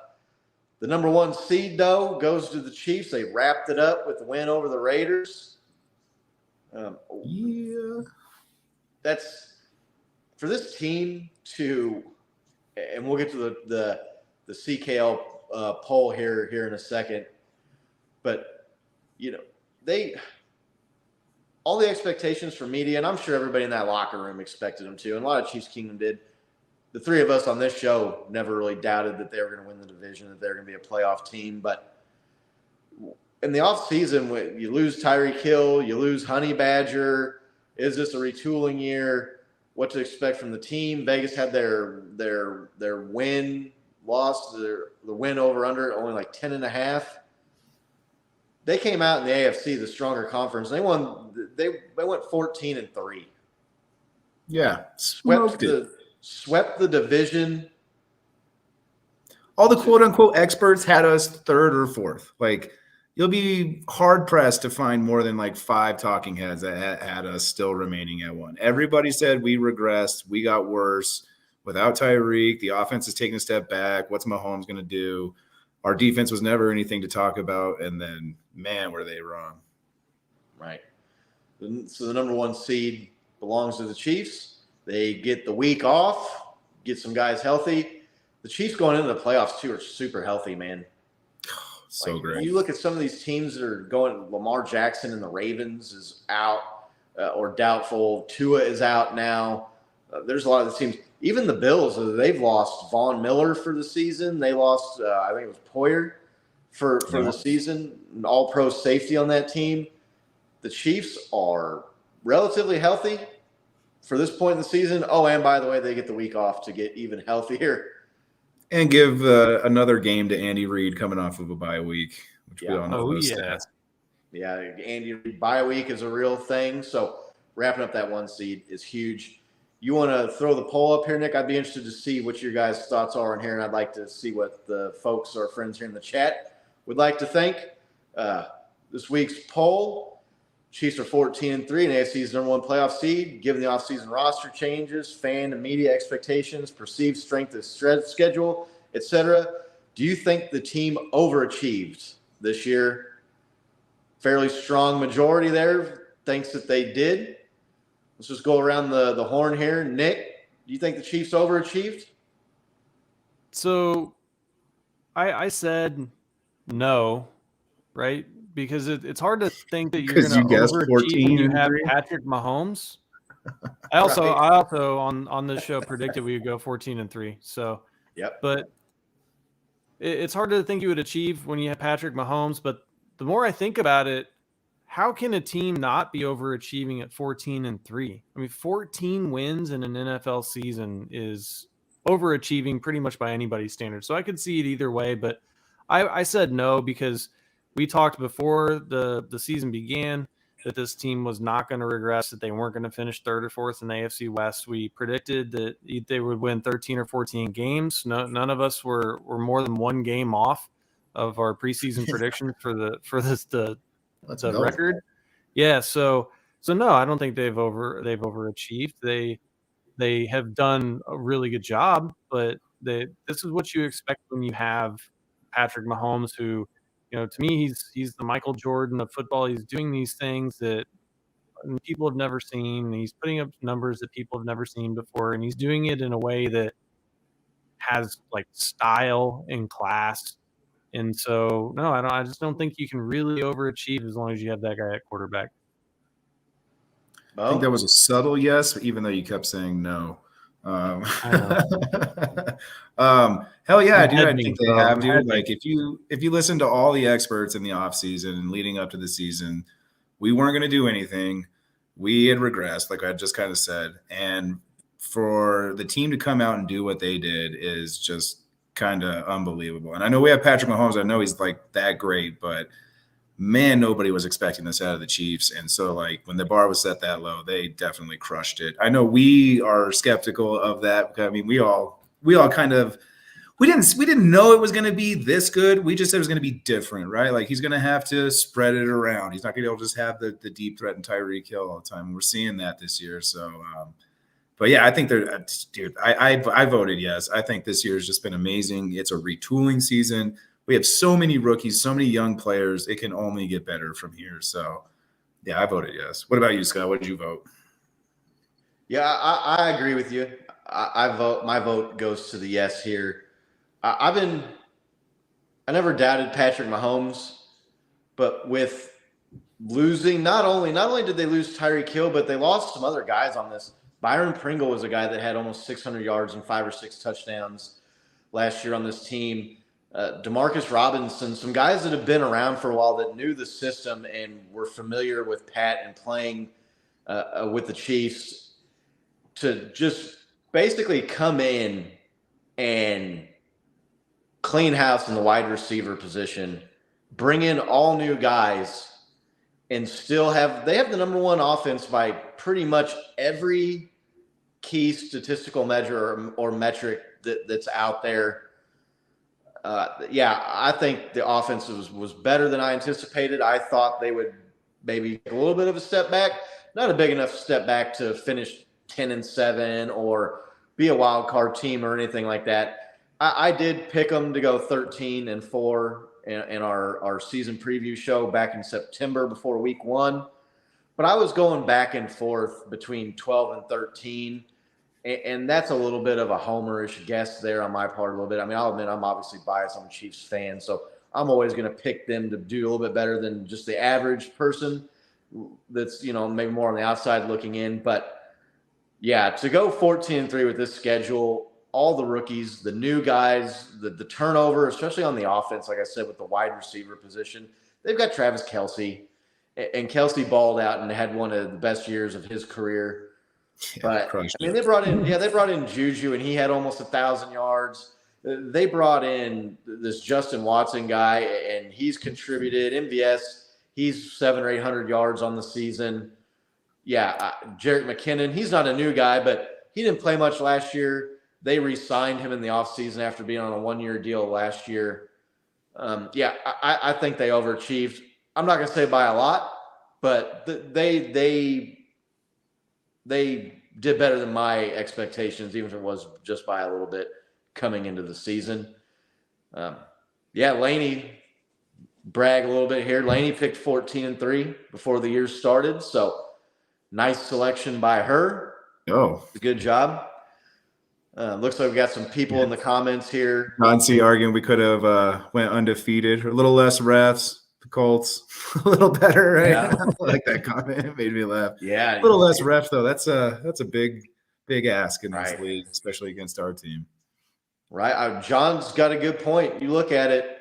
The number 1 seed, though, goes to the Chiefs. They wrapped it up with the win over the Raiders. Yeah. That's for this team to, and we'll get to the CKL poll here in a second, but all the expectations from media, and I'm sure everybody in that locker room expected them to, and a lot of Chiefs Kingdom did. The 3 of us on this show never really doubted that they were going to win the division, that they were going to be a playoff team. But in the offseason, you lose Tyreek Hill, you lose Honey Badger. Is this a retooling year? What to expect from the team? Vegas had their win lost, the win over under only like 10.5. They came out in the AFC, the stronger conference. They won. They went 14-3. Yeah. Smoked Swept the division. All the quote unquote experts had us 3rd or 4th. Like, you'll be hard pressed to find more than like 5 talking heads that had us still remaining at 1. Everybody said we regressed, we got worse without Tyreek. The offense is taking a step back. What's Mahomes going to do? Our defense was never anything to talk about. And then, man, were they wrong. Right. So the number 1 seed belongs to the Chiefs. They get the week off, get some guys healthy. The Chiefs going into the playoffs, too, are super healthy, man. So great. You look at some of these teams that are going, Lamar Jackson and the Ravens is out or doubtful. Tua is out now. There's a lot of the teams. Even the Bills, they've lost Von Miller for the season. They lost, I think it was Poyer for the season, an all-pro safety on that team. The Chiefs are relatively healthy for this point in the season. Oh, and by the way, they get the week off to get even healthier. And give another game to Andy Reid coming off of a bye week, which we all know those stats. Yeah, Andy Reid bye week is a real thing. So wrapping up that 1 seed is huge. You want to throw the poll up here, Nick? I'd be interested to see what your guys' thoughts are on here, and I'd like to see what the folks, our friends here in the chat, would like to think. This week's poll, Chiefs are 14-3 and AFC's number 1 playoff seed. Given the offseason roster changes, fan and media expectations, perceived strength of schedule, etc., do you think the team overachieved this year? Fairly strong majority there thinks that they did. Let's just go around the horn here. Nick, do you think the Chiefs overachieved? So I said no, right? Because it's hard to think that you're going to overachieve when you have Patrick Mahomes. I also on this show predicted we would go 14-3. So, yep. But it's hard to think you would achieve when you have Patrick Mahomes. But the more I think about it, how can a team not be overachieving at 14-3? I mean, 14 wins in an NFL season is overachieving pretty much by anybody's standards. So I could see it either way, but I said no because we talked before the season began that this team was not going to regress, that they weren't going to finish 3rd or 4th in the AFC West. We predicted that they would win 13 or 14 games. None of us were more than 1 game off of our preseason prediction for the Let's the go. record. Yeah, so no, I don't think they've overachieved. They have done a really good job, but this is what you expect when you have Patrick Mahomes, who, to me, he's the Michael Jordan of football. He's doing these things that people have never seen. He's putting up numbers that people have never seen before, and he's doing it in a way that has like style and class. And so, no, I just don't think you can really overachieve as long as you have that guy at quarterback. I think that Bo? was a subtle yes, even though you kept saying no. I know. Hell yeah, I'm dude. I hedging, think they bro. have, I'm dude. hedging. Like if you listen to all the experts in the offseason and leading up to the season, we weren't going to do anything. We had regressed, like I just kind of said. And for the team to come out and do what they did is just kind of unbelievable. And I know we have Patrick Mahomes. I know he's like that great, but man, nobody was expecting this out of the Chiefs. And so, like, when the bar was set that low, they definitely crushed it. I know we are skeptical of that. I mean, we all kind of we didn't know it was going to be this good. We just said it was going to be different, right? Like he's going to have to spread it around. He's not going to be able to just have the deep threat and Tyreek Hill all the time. We're seeing that this year. So, but yeah, I think they're, dude. I voted yes. I think this year has just been amazing. It's a retooling season. We have so many rookies, so many young players. It can only get better from here. So, yeah, I voted yes. What about you, Scott? What did you vote? Yeah, I agree with you. I vote. My vote goes to the yes here. I never doubted Patrick Mahomes, but with losing, not only did they lose Tyreek Hill, but they lost some other guys on this. Byron Pringle was a guy that had almost 600 yards and 5 or 6 touchdowns last year on this team. Demarcus Robinson, some guys that have been around for a while that knew the system and were familiar with Pat and playing with the Chiefs, to just basically come in and clean house in the wide receiver position, bring in all new guys, and still have the number one offense by pretty much every key statistical measure or metric that's out there. Yeah, I think the offense was better than I anticipated. I thought they would maybe take a little bit of a step back, not a big enough step back to finish 10-7 or be a wild card team or anything like that. I did pick them to go 13-4 in our season preview show back in September before week 1. But I was going back and forth between 12 and 13. And that's a little bit of a homerish guess there on my part a little bit. I mean, I'll admit I'm obviously biased. I'm a Chiefs fan, so I'm always going to pick them to do a little bit better than just the average person that's, maybe more on the outside looking in. But, yeah, to go 14-3 with this schedule, all the rookies, the new guys, the turnover, especially on the offense, like I said, with the wide receiver position. They've got Travis Kelce, and Kelce balled out and had one of the best years of his career. Yeah, But I mean, they brought in Juju, and he had almost 1,000 yards. They brought in this Justin Watson guy, and he's contributed. MVS, he's 700 or 800 yards on the season. Yeah, Jerick McKinnon, he's not a new guy, but he didn't play much last year. They re-signed him in the offseason after being on a 1-year deal last year. Yeah, I think they overachieved. I'm not going to say by a lot, but they did better than my expectations, even if it was just by a little bit coming into the season. Yeah, Laney, brag a little bit here. Laney picked 14-3 before the year started, so nice selection by her. Oh, good job. Looks like we got some people in the comments here. Nancy arguing we could have went undefeated, or a little less refs. The Colts a little better, right? Yeah. I like that comment. It made me laugh. Yeah, A little less ref though. That's a big ask in this Right. league, especially against our team. right. John's got a good point. You look at it,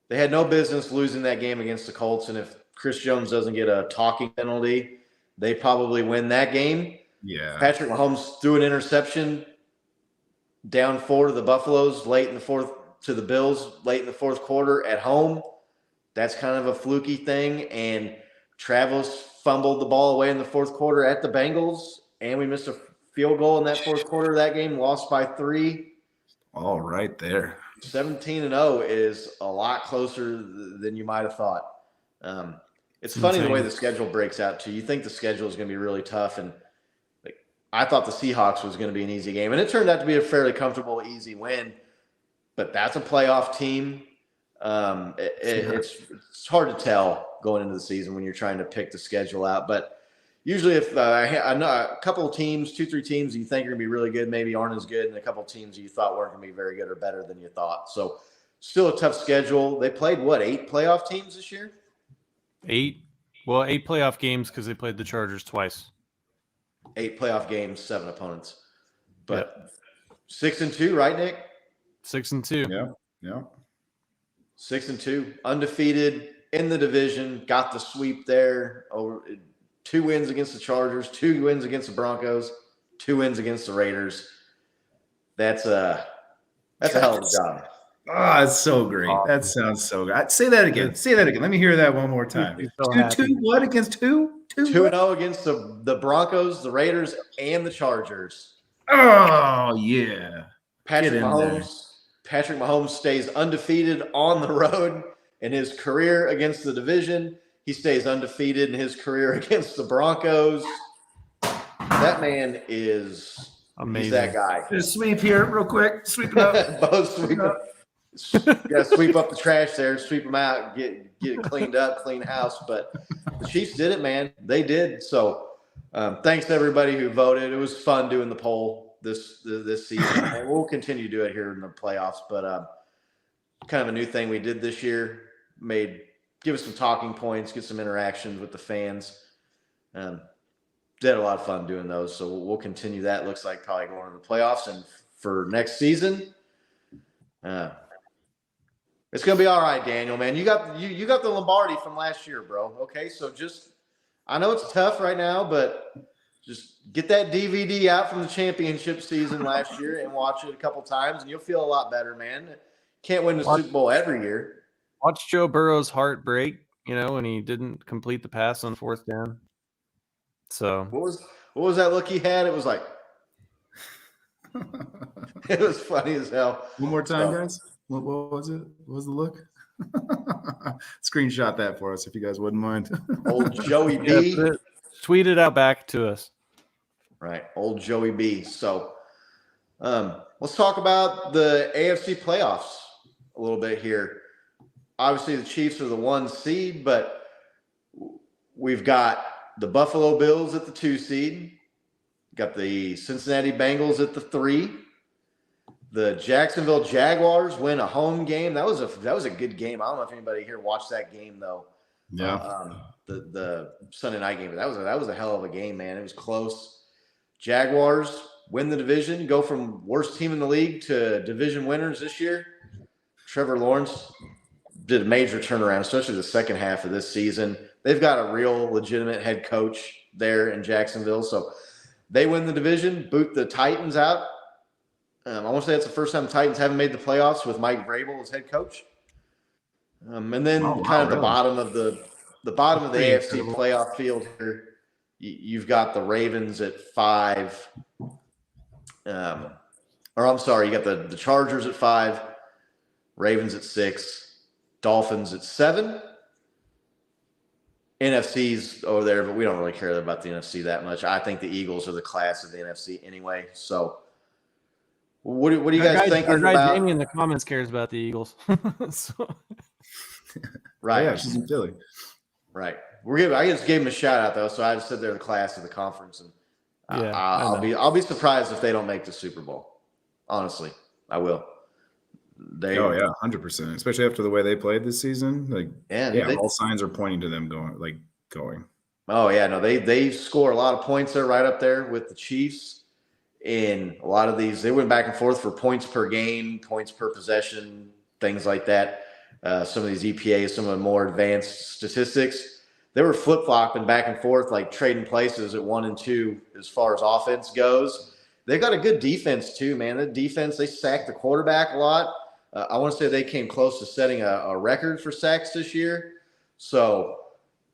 they had no business losing that game against the Colts, and if Chris Jones doesn't get a talking penalty, they probably win that game. Yeah. Patrick Mahomes threw an interception down 4 to the Buffaloes late in the fourth, to the Bills late in the fourth quarter at home. That's kind of a fluky thing. And Travis fumbled the ball away in the fourth quarter at the Bengals, and we missed a field goal in that fourth quarter of that game, lost by 3. All right there. 17-0 is a lot closer than you might have thought. It's funny the way the schedule breaks out too. You think the schedule is going to be really tough, and like I thought the Seahawks was going to be an easy game, and it turned out to be a fairly comfortable, easy win. But that's a playoff team. It's hard to tell going into the season when you're trying to pick the schedule out. But usually, if I know a couple of teams, 2-3 teams you think are going to be really good, maybe aren't as good, and a couple of teams you thought weren't going to be very good or better than you thought. So still a tough schedule. They played 8 playoff teams this year? 8. Well, 8 playoff games because they played the Chargers twice. 8 playoff games, 7 opponents. But 6-2, right, Nick? 6-2. Yeah. 6-2, undefeated in the division. Got the sweep there. Over 2 wins against the Chargers, 2 wins against the Broncos, 2 wins against the Raiders. That's a hell of a job. Oh, it's so great. That sounds so good. Say that again. Let me hear that one more time. Two what against who? 2-0 against the Broncos, the Raiders, and the Chargers. Oh, yeah. Patrick Mahomes stays undefeated on the road in his career against the division. He stays undefeated in his career against the Broncos. That man is amazing. He's that guy. Just sweep here real quick. Sweep it up. Both sweep up. Got to sweep up the trash there, sweep them out, get it cleaned up, clean house. But the Chiefs did it, man. They did. So thanks to everybody who voted. It was fun doing the poll this season, and we'll continue to do it here in the playoffs. But kind of a new thing we did this year, give us some talking points, get some interactions with the fans. Did a lot of fun doing those, so we'll continue that. Looks like probably going to the playoffs, and for next season, it's gonna be all right, Daniel. Man, you got the Lombardi from last year, bro. Okay, so I know it's tough right now, but just get that DVD out from the championship season last year and watch it a couple times, and you'll feel a lot better, man. Can't win the Super Bowl every year. Watch Joe Burrow's heart break, when he didn't complete the pass on 4th down. So what was that look he had? It was like it was funny as hell. One more time, guys. What was it? What was the look? Screenshot that for us if you guys wouldn't mind. Old Joey B. Tweet it out back to us. Right, old Joey B. So let's talk about the AFC playoffs a little bit here. Obviously, the Chiefs are the 1 seed, but we've got the Buffalo Bills at the 2 seed. Got the Cincinnati Bengals at the 3. The Jacksonville Jaguars win a home game. That was a good game. I don't know if anybody here watched that game though. Yeah. The Sunday night game. But that was a hell of a game, man. It was close. Jaguars win the division, go from worst team in the league to division winners this year. Trevor Lawrence did a major turnaround, especially the second half of this season. They've got a real legitimate head coach there in Jacksonville. So they win the division, boot the Titans out. I want to say it's the first time the Titans haven't made the playoffs with Mike Vrabel as head coach. And then the bottom of the AFC playoff field here, you've got the Ravens at 5. You got the Chargers at 5, Ravens at 6, Dolphins at 7. NFC's over there, but we don't really care about the NFC that much. I think the Eagles are the class of the NFC anyway. So what do you guys think about? Jamie in the comments cares about the Eagles. Right. Yeah, she's in Philly. Right. I just gave him a shout out though, so I just said they're the class of the conference, and I'll be surprised if they don't make the Super Bowl. Honestly, I will. 100%. Especially after the way they played this season. All signs are pointing to them going. Oh yeah, no, they score a lot of points there, right up there with the Chiefs. In a lot of these, they went back and forth for points per game, points per possession, things like that. Some of these EPAs, some of the more advanced statistics, they were flip-flopping back and forth, like trading places at 1 and 2 as far as offense goes. They've got a good defense too, man. The defense, they sacked the quarterback a lot. I want to say they came close to setting a record for sacks this year. So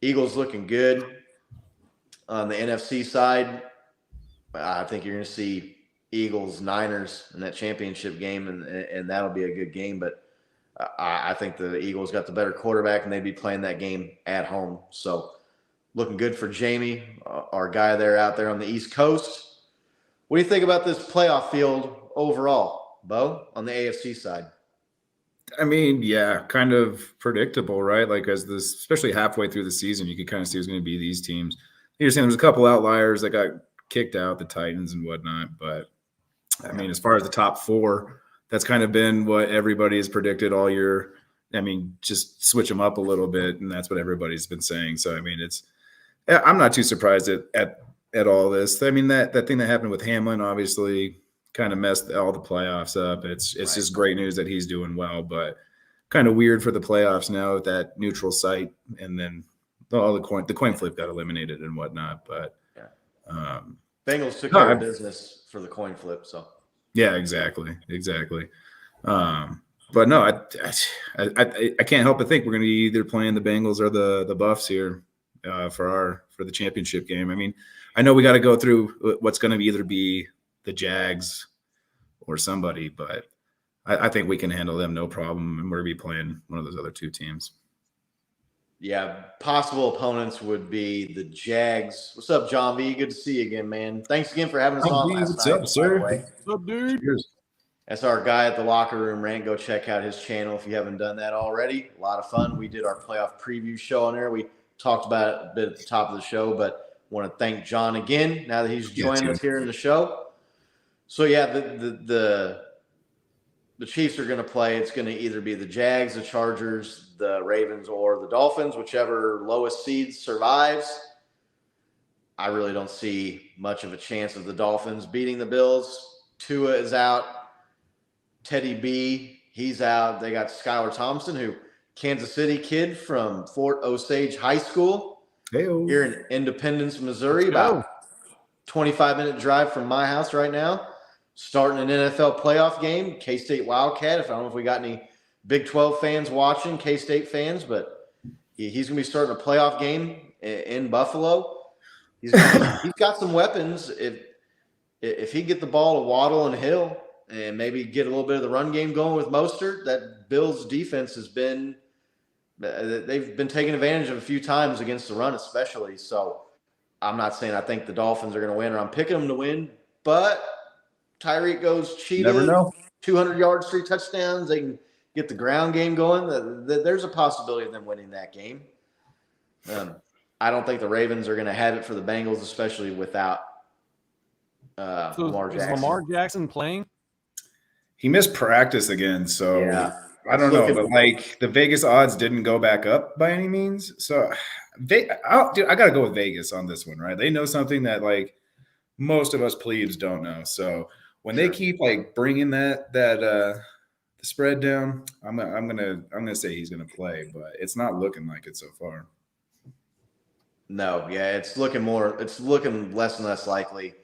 Eagles looking good. On the NFC side, I think you're going to see Eagles, Niners in that championship game, and that'll be a good game. But I think the Eagles got the better quarterback, and they'd be playing that game at home. So looking good for Jamie, our guy out there on the East Coast. What do you think about this playoff field overall, Bo, on the AFC side? I mean, yeah, kind of predictable, right? Like especially halfway through the season, you could kind of see who's going to be these teams. You're saying there's a couple outliers that got kicked out, the Titans and whatnot. But I mean, as far as the top 4, that's kind of been what everybody has predicted all year. I mean, just switch them up a little bit, and that's what everybody's been saying. So I mean, I'm not too surprised at all this. I mean, that thing that happened with Hamlin obviously kind of messed all the playoffs up. It's Right. just great news that he's doing well, but kind of weird for the playoffs now with that neutral site, and then all the coin flip got eliminated and whatnot. But Bengals took care of business for the coin flip. So yeah, exactly. But no, I can't help but think we're going to be either playing the Bengals or the Buffs here for the championship game. I mean, I know we got to go through what's going to either be the Jags or somebody, but I think we can handle them no problem, and we're going to be playing one of those other 2 teams. Yeah, possible opponents would be the Jags. What's up, John B? Good to see you again, man. Thanks again for having us on last what's night. up, sir? What's up, dude? Cheers. That's our guy at the Locker Room Rant. Go check out his channel if you haven't done that already. A lot of fun. We did our playoff preview show on there. We talked about it a bit at the top of the show, but want to thank John again now that he's joining us here in the show. So yeah, the Chiefs are going to play. It's going to either be the Jags, the Chargers, the Ravens, or the Dolphins, whichever lowest seed survives. I really don't see much of a chance of the Dolphins beating the Bills. Tua is out. Teddy B, he's out. They got Skylar Thompson, who Kansas City kid from Fort Osage High School. Hey-o. Here in Independence, Missouri, about 25-minute drive from my house right now. Starting an NFL playoff game, K-State Wildcat. I don't know if we got any Big 12 fans watching, K-State fans, but he's going to be starting a playoff game in Buffalo. He's got some weapons. If he get the ball to Waddle and Hill and maybe get a little bit of the run game going with Mostert, that Bills defense they've been taking advantage of a few times against the run especially. So I'm not saying I think the Dolphins are going to win, or I'm picking them to win, but Tyreek goes cheetah, Never know. 200 yards, 3 touchdowns. They can get the ground game going. There's a possibility of them winning that game. I don't think the Ravens are going to have it for the Bengals, especially without Lamar Jackson. Is Lamar Jackson playing? He missed practice again, so Yeah. I don't know. But like the Vegas odds didn't go back up by any means. So I got to go with Vegas on this one, right? They know something that like most of us plebes don't know. So when they keep like bringing the spread down, I'm gonna say he's gonna play, but it's not looking like it so far. No, yeah, it's looking less and less likely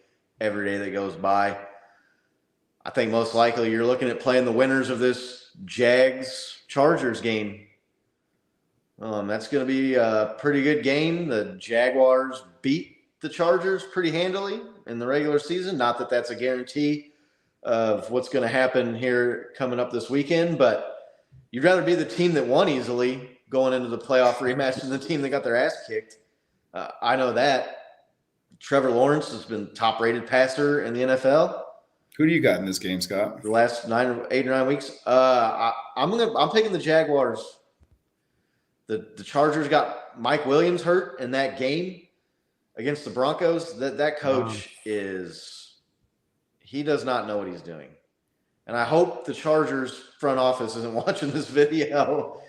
every day that goes by. I think most likely you're looking at playing the winners of this Jags-Chargers game. That's going to be a pretty good game. The Jaguars beat the Chargers pretty handily in the regular season. Not that that's a guarantee of what's going to happen here coming up this weekend, but you'd rather be the team that won easily going into the playoff rematch than the team that got their ass kicked. I know that. Trevor Lawrence has been top-rated passer in the NFL. Who do you got in this game, Scott? The last 8 or 9 weeks. I'm picking the Jaguars. The Chargers got Mike Williams hurt in that game against the Broncos. That coach he does not know what he's doing. And I hope the Chargers front office isn't watching this video.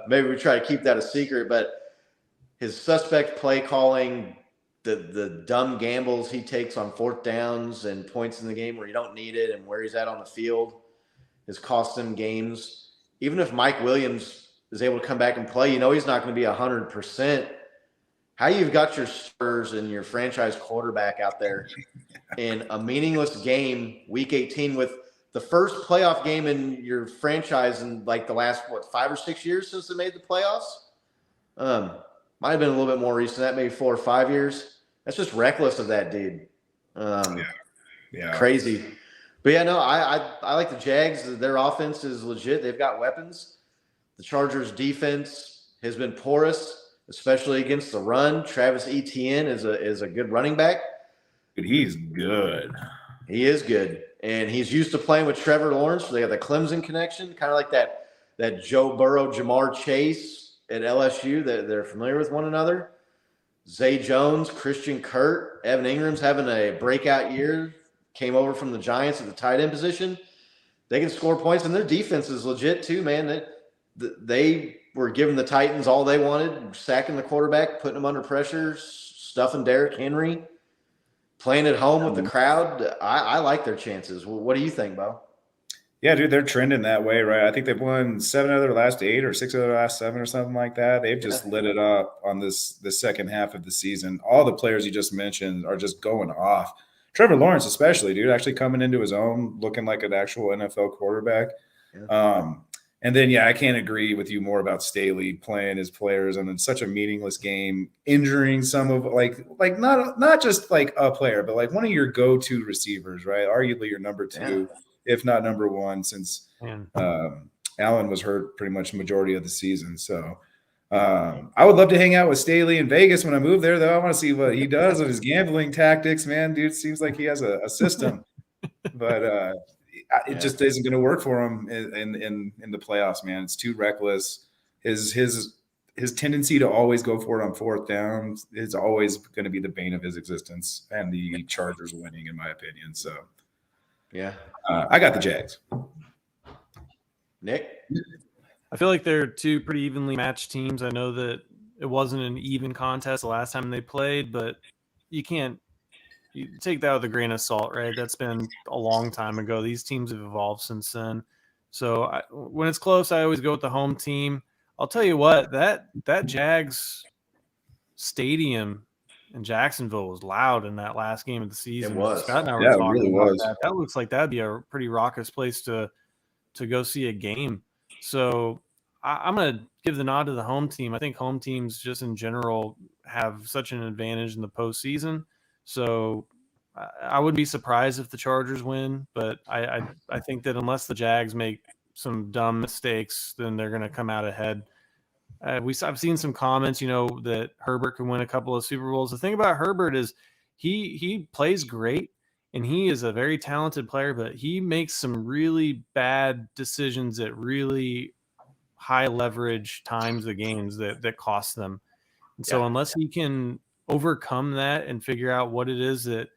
Maybe we try to keep that a secret, but his suspect play calling, the dumb gambles he takes on 4th downs and points in the game where you don't need it and where he's at on the field has cost him games. Even if Mike Williams is able to come back and play, he's not going to be 100%. How you've got your starters and your franchise quarterback out there in a meaningless game, week 18, with the first playoff game in your franchise in like the last, 5 or 6 years since they made the playoffs? Might have been a little bit more recent, that maybe 4 or 5 years. That's just reckless of that dude. Yeah. Crazy. But yeah, no, I like the Jags. Their offense is legit. They've got weapons. The Chargers' defense has been porous, especially against the run. Travis Etienne is a good running back. But he's good. He is good, and he's used to playing with Trevor Lawrence. So they have the Clemson connection, kind of like that Joe Burrow, Jamar Chase at LSU. That they're familiar with one another. Zay Jones, Christian Kirk, Evan Ingram's having a breakout year. Came over from the Giants at the tight end position. They can score points, and their defense is legit too, man. They were giving the Titans all they wanted, sacking the quarterback, putting them under pressure, stuffing Derrick Henry, playing at home with the crowd. I like their chances. What do you think, Bo? Yeah, dude, they're trending that way, right? I think they've won 7 out of their last 8 or 6 out of their last 7 or something like that. They've just lit it up on the second half of the season. All the players you just mentioned are just going off. Trevor Lawrence, especially, dude, actually coming into his own, looking like an actual NFL quarterback. Yeah. And then, yeah, I can't agree with you more about Staley playing his players and in such a meaningless game, injuring some of like not just like a player, but like one of your go-to receivers, right? Arguably your number 2, if not number 1, since Allen was hurt pretty much the majority of the season. So I would love to hang out with Staley in Vegas when I move there, though. I want to see what he does with his gambling tactics, man. Dude seems like he has a system, but it just isn't going to work for him in the playoffs, man. It's too reckless. His tendency to always go for it on 4th down is always going to be the bane of his existence, and the Chargers winning, in my opinion. So, yeah, I got the Jags. Nick? I feel like they're 2 pretty evenly matched teams. I know that it wasn't an even contest the last time they played, but you take that with a grain of salt, right? That's been a long time ago. These teams have evolved since then. So when it's close, I always go with the home team. I'll tell you what, that Jags stadium in Jacksonville was loud in that last game of the season. It was. Scott and I were Yeah, it talking really about was. that. That looks like that'd be a pretty raucous place to go see a game. So I'm going to give the nod to the home team. I think home teams just in general have such an advantage in the postseason. So I wouldn't be surprised if the Chargers win, but I think that unless the Jags make some dumb mistakes, then they're going to come out ahead. I've seen some comments, that Herbert can win a couple of Super Bowls. The thing about Herbert is he plays great, and he is a very talented player, but he makes some really bad decisions at really high leverage times of games that cost them. And so unless he can overcome that and figure out what it is that,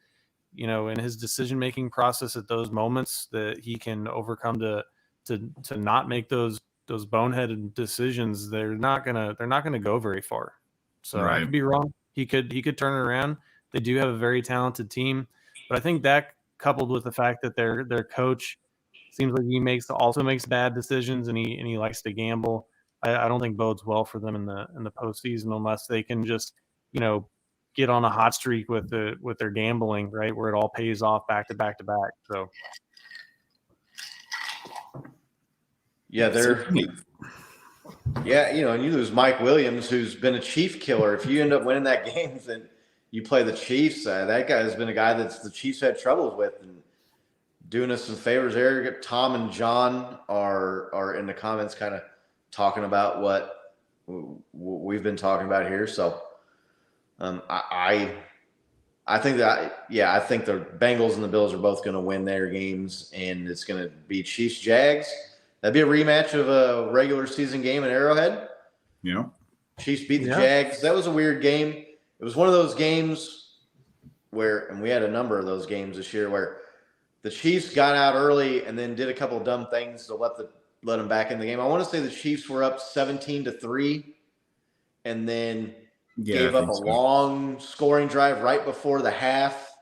in his decision-making process at those moments that he can overcome to not make those boneheaded decisions, they're not gonna go very far. So Right. I could be wrong. He could turn it around. They do have a very talented team, but I think that coupled with the fact that their coach seems like he also makes bad decisions and he likes to gamble, I don't think bodes well for them in the postseason unless they can just get on a hot streak with their gambling, right, where it all pays off back to back to back. So Yeah, and you lose Mike Williams, who's been a Chief killer. If you end up winning that game, then you play the Chiefs. That guy has been a guy that the Chiefs had troubles with, and doing us some favors there. Tom and John are in the comments, kind of talking about what we've been talking about here. So, I think I think the Bengals and the Bills are both going to win their games, and it's going to be Chiefs Jags. That'd be a rematch of a regular season game at Arrowhead. Yeah. Chiefs beat the Jags. That was a weird game. It was one of those games and we had a number of those games this year where the Chiefs got out early and then did a couple of dumb things to let them back in the game. I want to say the Chiefs were up 17-3 and then gave up a long scoring drive right before the half.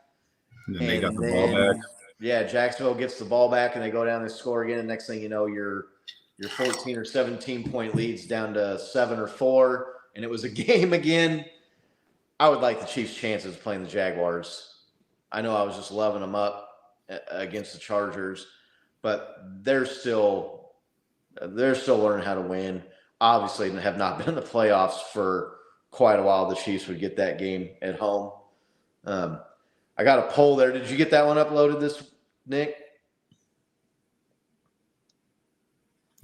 And then they got the ball back. Yeah, Jacksonville gets the ball back and they go down and score again. And next thing you know, your 14 or 17 point leads down to 7 or 4. And it was a game again. I would like the Chiefs' chances playing the Jaguars. I know I was just loving them up against the Chargers, but they're still learning how to win. Obviously, they have not been in the playoffs for quite a while. The Chiefs would get that game at home. I got a poll there. Did you get that one uploaded Nick?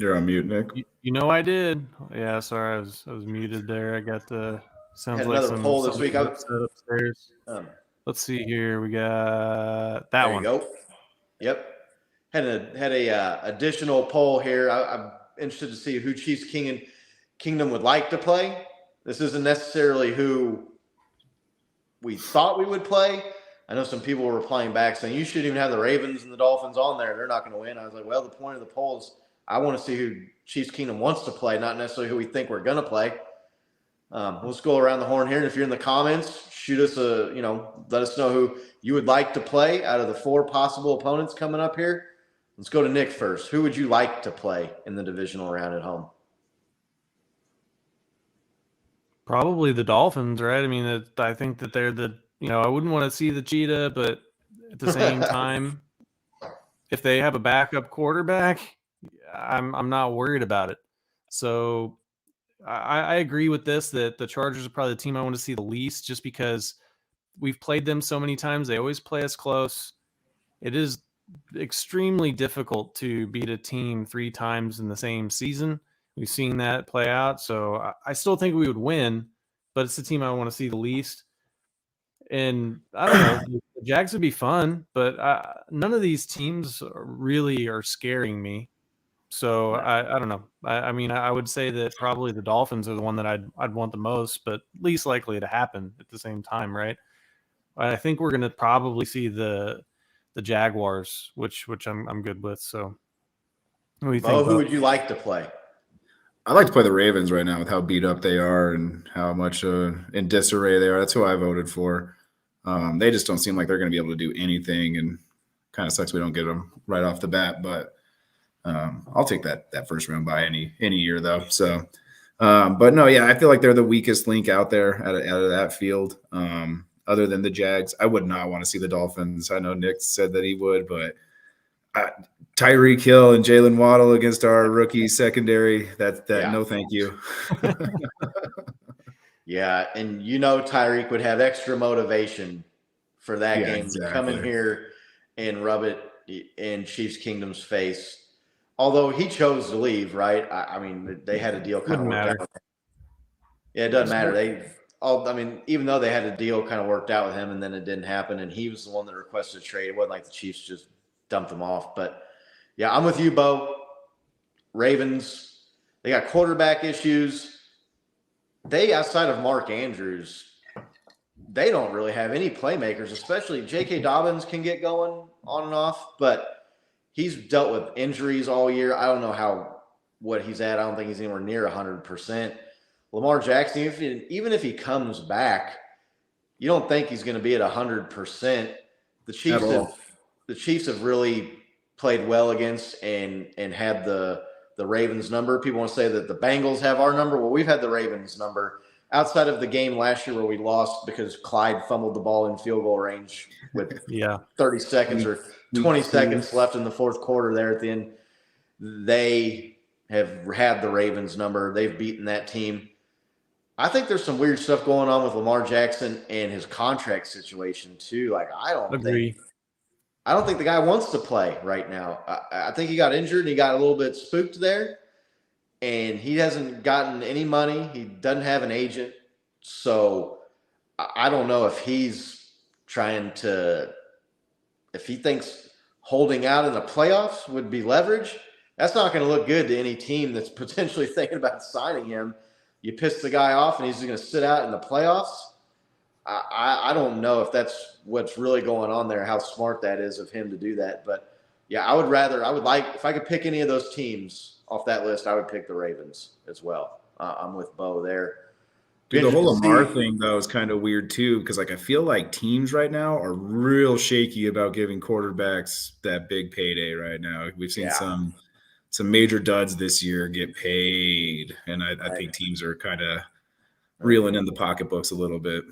You're on mute, Nick. You know I did. Yeah, sorry, I was muted there. I got sounds Had like another poll this week. upset upstairs. Let's see here. We got that There one. you go. Yep. Had a additional poll here. I'm interested to see who Chiefs Kingdom would like to play. This isn't necessarily who we thought we would play. I know some people were replying back saying you shouldn't even have the Ravens and the Dolphins on there. They're not going to win. I was like, well, the point of the poll is I want to see who Chiefs Kingdom wants to play, not necessarily who we think we're going to play. Let's go around the horn here. And if you're in the comments, shoot us let us know who you would like to play out of the 4 possible opponents coming up here. Let's go to Nick first. Who would you like to play in the divisional round at home? Probably the Dolphins, right? I mean, I think that they're I wouldn't want to see the Cheetah, but at the same time, if they have a backup quarterback, I'm not worried about it. So I agree with this, that the Chargers are probably the team I want to see the least, just because we've played them so many times. They always play us close. It is extremely difficult to beat a team 3 times in the same season. We've seen that play out. So I still think we would win, but it's the team I want to see the least. And I don't know, the Jags would be fun, but none of these teams really are scaring me. So I don't know. I mean, I would say that probably the Dolphins are the one that I'd want the most, but least likely to happen at the same time, right? I think we're going to probably see the Jaguars, which I'm good with. So, what do you think? Who would you like to play? I like to play the Ravens right now with how beat up they are and how much in disarray they are. That's who I voted for. They just don't seem like they're going to be able to do anything, and kind of sucks we don't get them right off the bat. But I'll take that first round by any year though. So, but no, yeah, I feel like they're the weakest link out there out of that field. Other than the Jags, I would not want to see the Dolphins. I know Nick said that he would, but Tyreek Hill and Jalen Waddle against our rookie secondary. No, thank you. Yeah, and Tyreek would have extra motivation for that game to come in here and rub it in Chiefs Kingdom's face. Although he chose to leave, right? I mean, they had a deal kind of worked out. Yeah, it doesn't matter. Even though they had a deal kind of worked out with him, and then it didn't happen, and he was the one that requested a trade. It wasn't like the Chiefs just dumped him off. But yeah, I'm with you, Bo. Ravens, they got quarterback issues. They, outside of Mark Andrews, they don't really have any playmakers, especially J.K. Dobbins can get going on and off, but he's dealt with injuries all year. I don't know what he's at. I don't think he's anywhere near 100%. Lamar Jackson, even if he comes back, you don't think he's going to be at 100%. The Chiefs have really played well against and had the Ravens number. People want to say that the Bengals have our number. Well, we've had the Ravens number outside of the game last year where we lost because Clyde fumbled the ball in field goal range with 30 seconds or 20 seconds left in the fourth quarter there at the end. They have had the Ravens number. They've beaten that team. I think there's some weird stuff going on with Lamar Jackson and his contract situation too. Like, I don't think the guy wants to play right now. I think he got injured and he got a little bit spooked there, and he hasn't gotten any money. He doesn't have an agent. So I don't know if he's if he thinks holding out in the playoffs would be leverage. That's not going to look good to any team that's potentially thinking about signing him. You piss the guy off and he's just going to sit out in the playoffs. I don't know if that's what's really going on there, how smart that is of him to do that. But yeah, if I could pick any of those teams off that list, I would pick the Ravens as well. I'm with Bo there. Dude, the whole Lamar thing, though, is kind of weird, too, because I feel like teams right now are real shaky about giving quarterbacks that big payday right now. We've seen some major duds this year get paid, and I think teams are kind of reeling in the pocketbooks a little bit.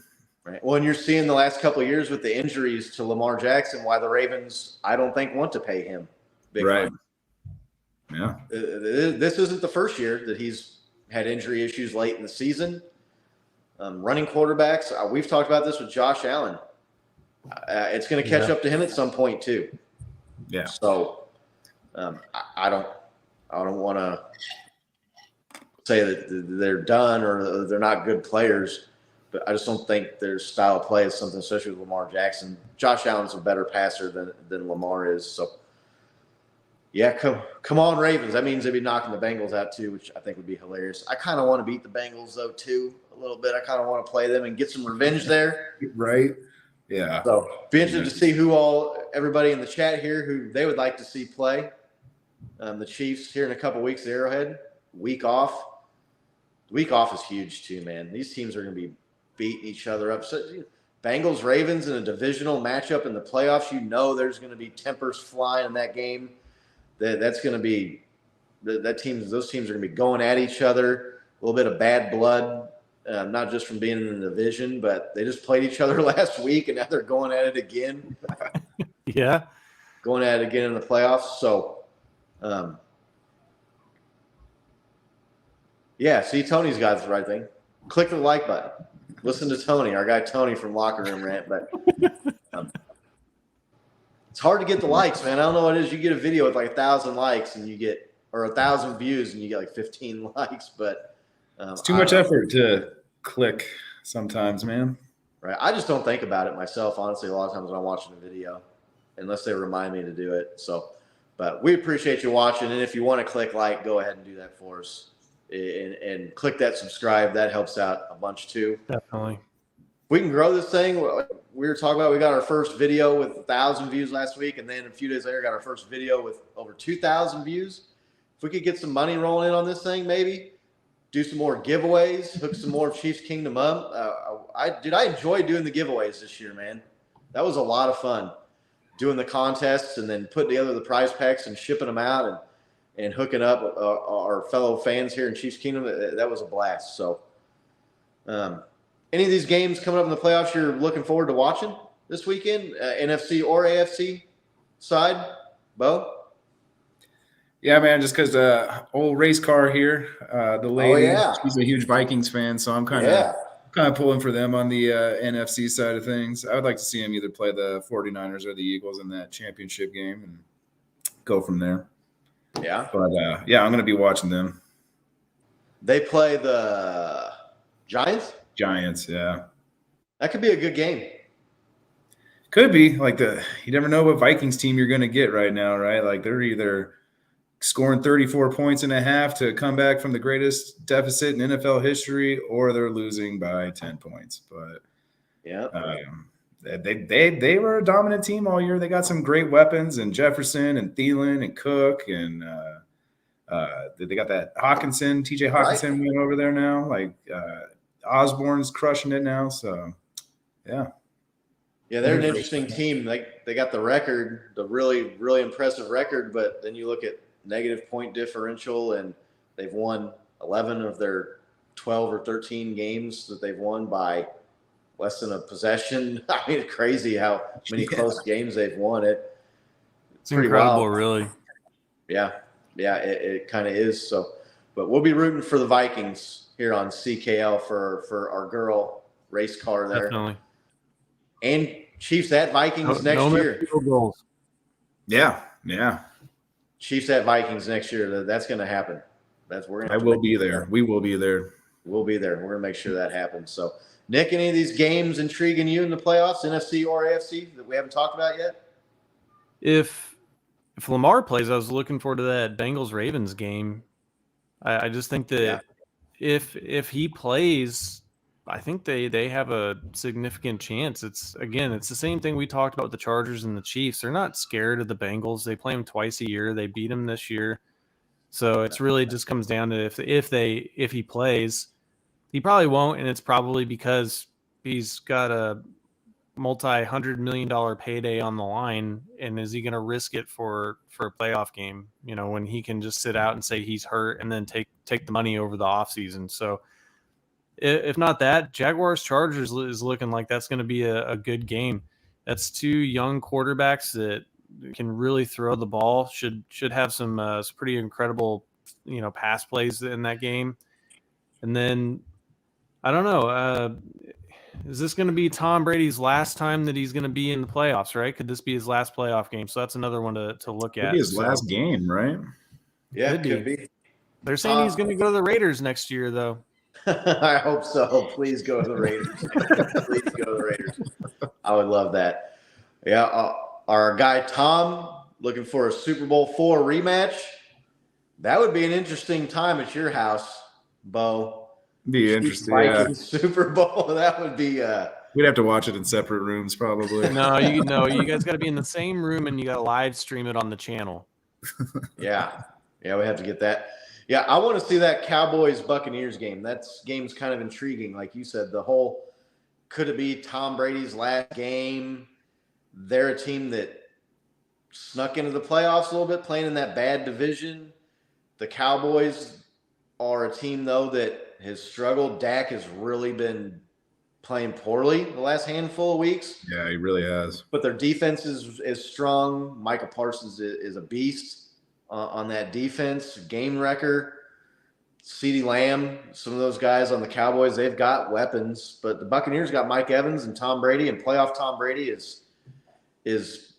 Right. Well, and you're seeing the last couple of years with the injuries to Lamar Jackson, why the Ravens, I don't think, want to pay him big money. Yeah. This isn't the first year that he's had injury issues late in the season. Running quarterbacks, we've talked about this with Josh Allen. It's going to catch up to him at some point too. Yeah. So I don't I don't want to say that they're done or they're not good players, but I just don't think their style of play is something, especially with Lamar Jackson. Josh Allen's a better passer than Lamar is. So, yeah, come on, Ravens. That means they'd be knocking the Bengals out too, which I think would be hilarious. I kind of want to beat the Bengals, though, too, a little bit. I kind of want to play them and get some revenge there. Right? Yeah. So, be interested to see everybody in the chat here, who they would like to see play. The Chiefs here in a couple weeks at Arrowhead. Week off. Week off is huge too, man. These teams are going to be beating each other up. So, Bengals, Ravens in a divisional matchup in the playoffs, there's going to be tempers flying in that game. That's going to be those teams are going to be going at each other. A little bit of bad blood, not just from being in the division, but they just played each other last week, and now they're going at it again. Yeah, going at it again in the playoffs. So, yeah. See, Tony's got the right thing. Click the like button. Listen to Tony, our guy Tony from Locker Room Rant. But it's hard to get the likes, man. I don't know what it is. You get a video with like 1,000 likes, and or 1,000 views, and you get like 15 likes. But it's too much effort to click sometimes, man. Right. I just don't think about it myself, honestly. A lot of times when I'm watching a video, unless they remind me to do it. So, but we appreciate you watching, and if you want to click like, go ahead and do that for us, and click that subscribe. That helps out a bunch too. Definitely. We can grow this thing. We were talking about, we got our first video with 1,000 views last week, and then a few days later got our first video with over 2,000 views. If we could get some money rolling in on this thing, maybe do some more giveaways, hook some more Chiefs Kingdom up. I enjoyed doing the giveaways this year, man. That was a lot of fun, doing the contests and then putting together the prize packs and shipping them out and hooking up our fellow fans here in Chiefs Kingdom. That was a blast. So, any of these games coming up in the playoffs you're looking forward to watching this weekend, NFC or AFC side, Bo? Yeah, man, just because old race car here, the lady, she's a huge Vikings fan, so I'm kind of pulling for them on the NFC side of things. I would like to see them either play the 49ers or the Eagles in that championship game and go from there. Yeah. But, yeah, I'm going to be watching them. They play the Giants? Giants, yeah. That could be a good game. Could be. You never know what Vikings team you're going to get right now, right? Like, they're either scoring 34 points and a half to come back from the greatest deficit in NFL history, or they're losing by 10 points. But yeah, they were a dominant team all year. They got some great weapons, and Jefferson and Thielen and Cook, and they got that Hawkinson, TJ Hawkinson went over there now. Osborne's crushing it now. So, yeah. Yeah, they're an interesting team. They got the record, the really, really impressive record, but then you look at negative point differential, and they've won 11 of their 12 or 13 games that they've won by less than a possession. I mean, it's crazy how many close games they've won. It's pretty incredible, wild. Really. Yeah, it kind of is. So, but we'll be rooting for the Vikings here on CKL for our girl race car there. Definitely. And Chiefs at Vikings next year. Yeah. Chiefs at Vikings next year. That's going to happen. I will be there. We will be there. We'll be there. We're going to make sure that happens. So, Nick, any of these games intriguing you in the playoffs, NFC or AFC, that we haven't talked about yet? If Lamar plays, I was looking forward to that Bengals-Ravens game. I just think that if he plays, I think they have a significant chance. It's the same thing we talked about with the Chargers and the Chiefs. They're not scared of the Bengals. They play them twice a year. They beat them this year. So it's really just comes down to if he plays. He probably won't, and it's probably because he's got a multi-$100 million payday on the line, and is he going to risk it for a playoff game, when he can just sit out and say he's hurt and then take the money over the offseason. So if not that, Jaguars-Chargers is looking like that's going to be a good game. That's two young quarterbacks that can really throw the ball, should have some pretty incredible pass plays in that game. And then I don't know, is this going to be Tom Brady's last time that he's going to be in the playoffs, right? Could this be his last playoff game? So that's another one to look at. Could be his last game, right? Yeah, Could be. be. They're saying he's going to go to the Raiders next year, though. I hope so. Please go to the Raiders. Please go to the Raiders. I would love that. Yeah, our guy Tom looking for a Super Bowl IV rematch. That would be an interesting time at your house, Bo. Be interesting. Yeah. Vikings Super Bowl. That would be. We'd have to watch it in separate rooms, probably. No, you guys got to be in the same room and you got to live stream it on the channel. Yeah, we have to get that. Yeah, I want to see that Cowboys Buccaneers game. That game's kind of intriguing. Like you said, the whole could it be Tom Brady's last game? They're a team that snuck into the playoffs a little bit, playing in that bad division. The Cowboys are a team, though, that has struggled. Dak has really been playing poorly the last handful of weeks. Yeah, he really has. But their defense is strong. Michael Parsons is a beast on that defense. Game wrecker. CeeDee Lamb, some of those guys on the Cowboys, they've got weapons. But the Buccaneers got Mike Evans and Tom Brady, and playoff Tom Brady is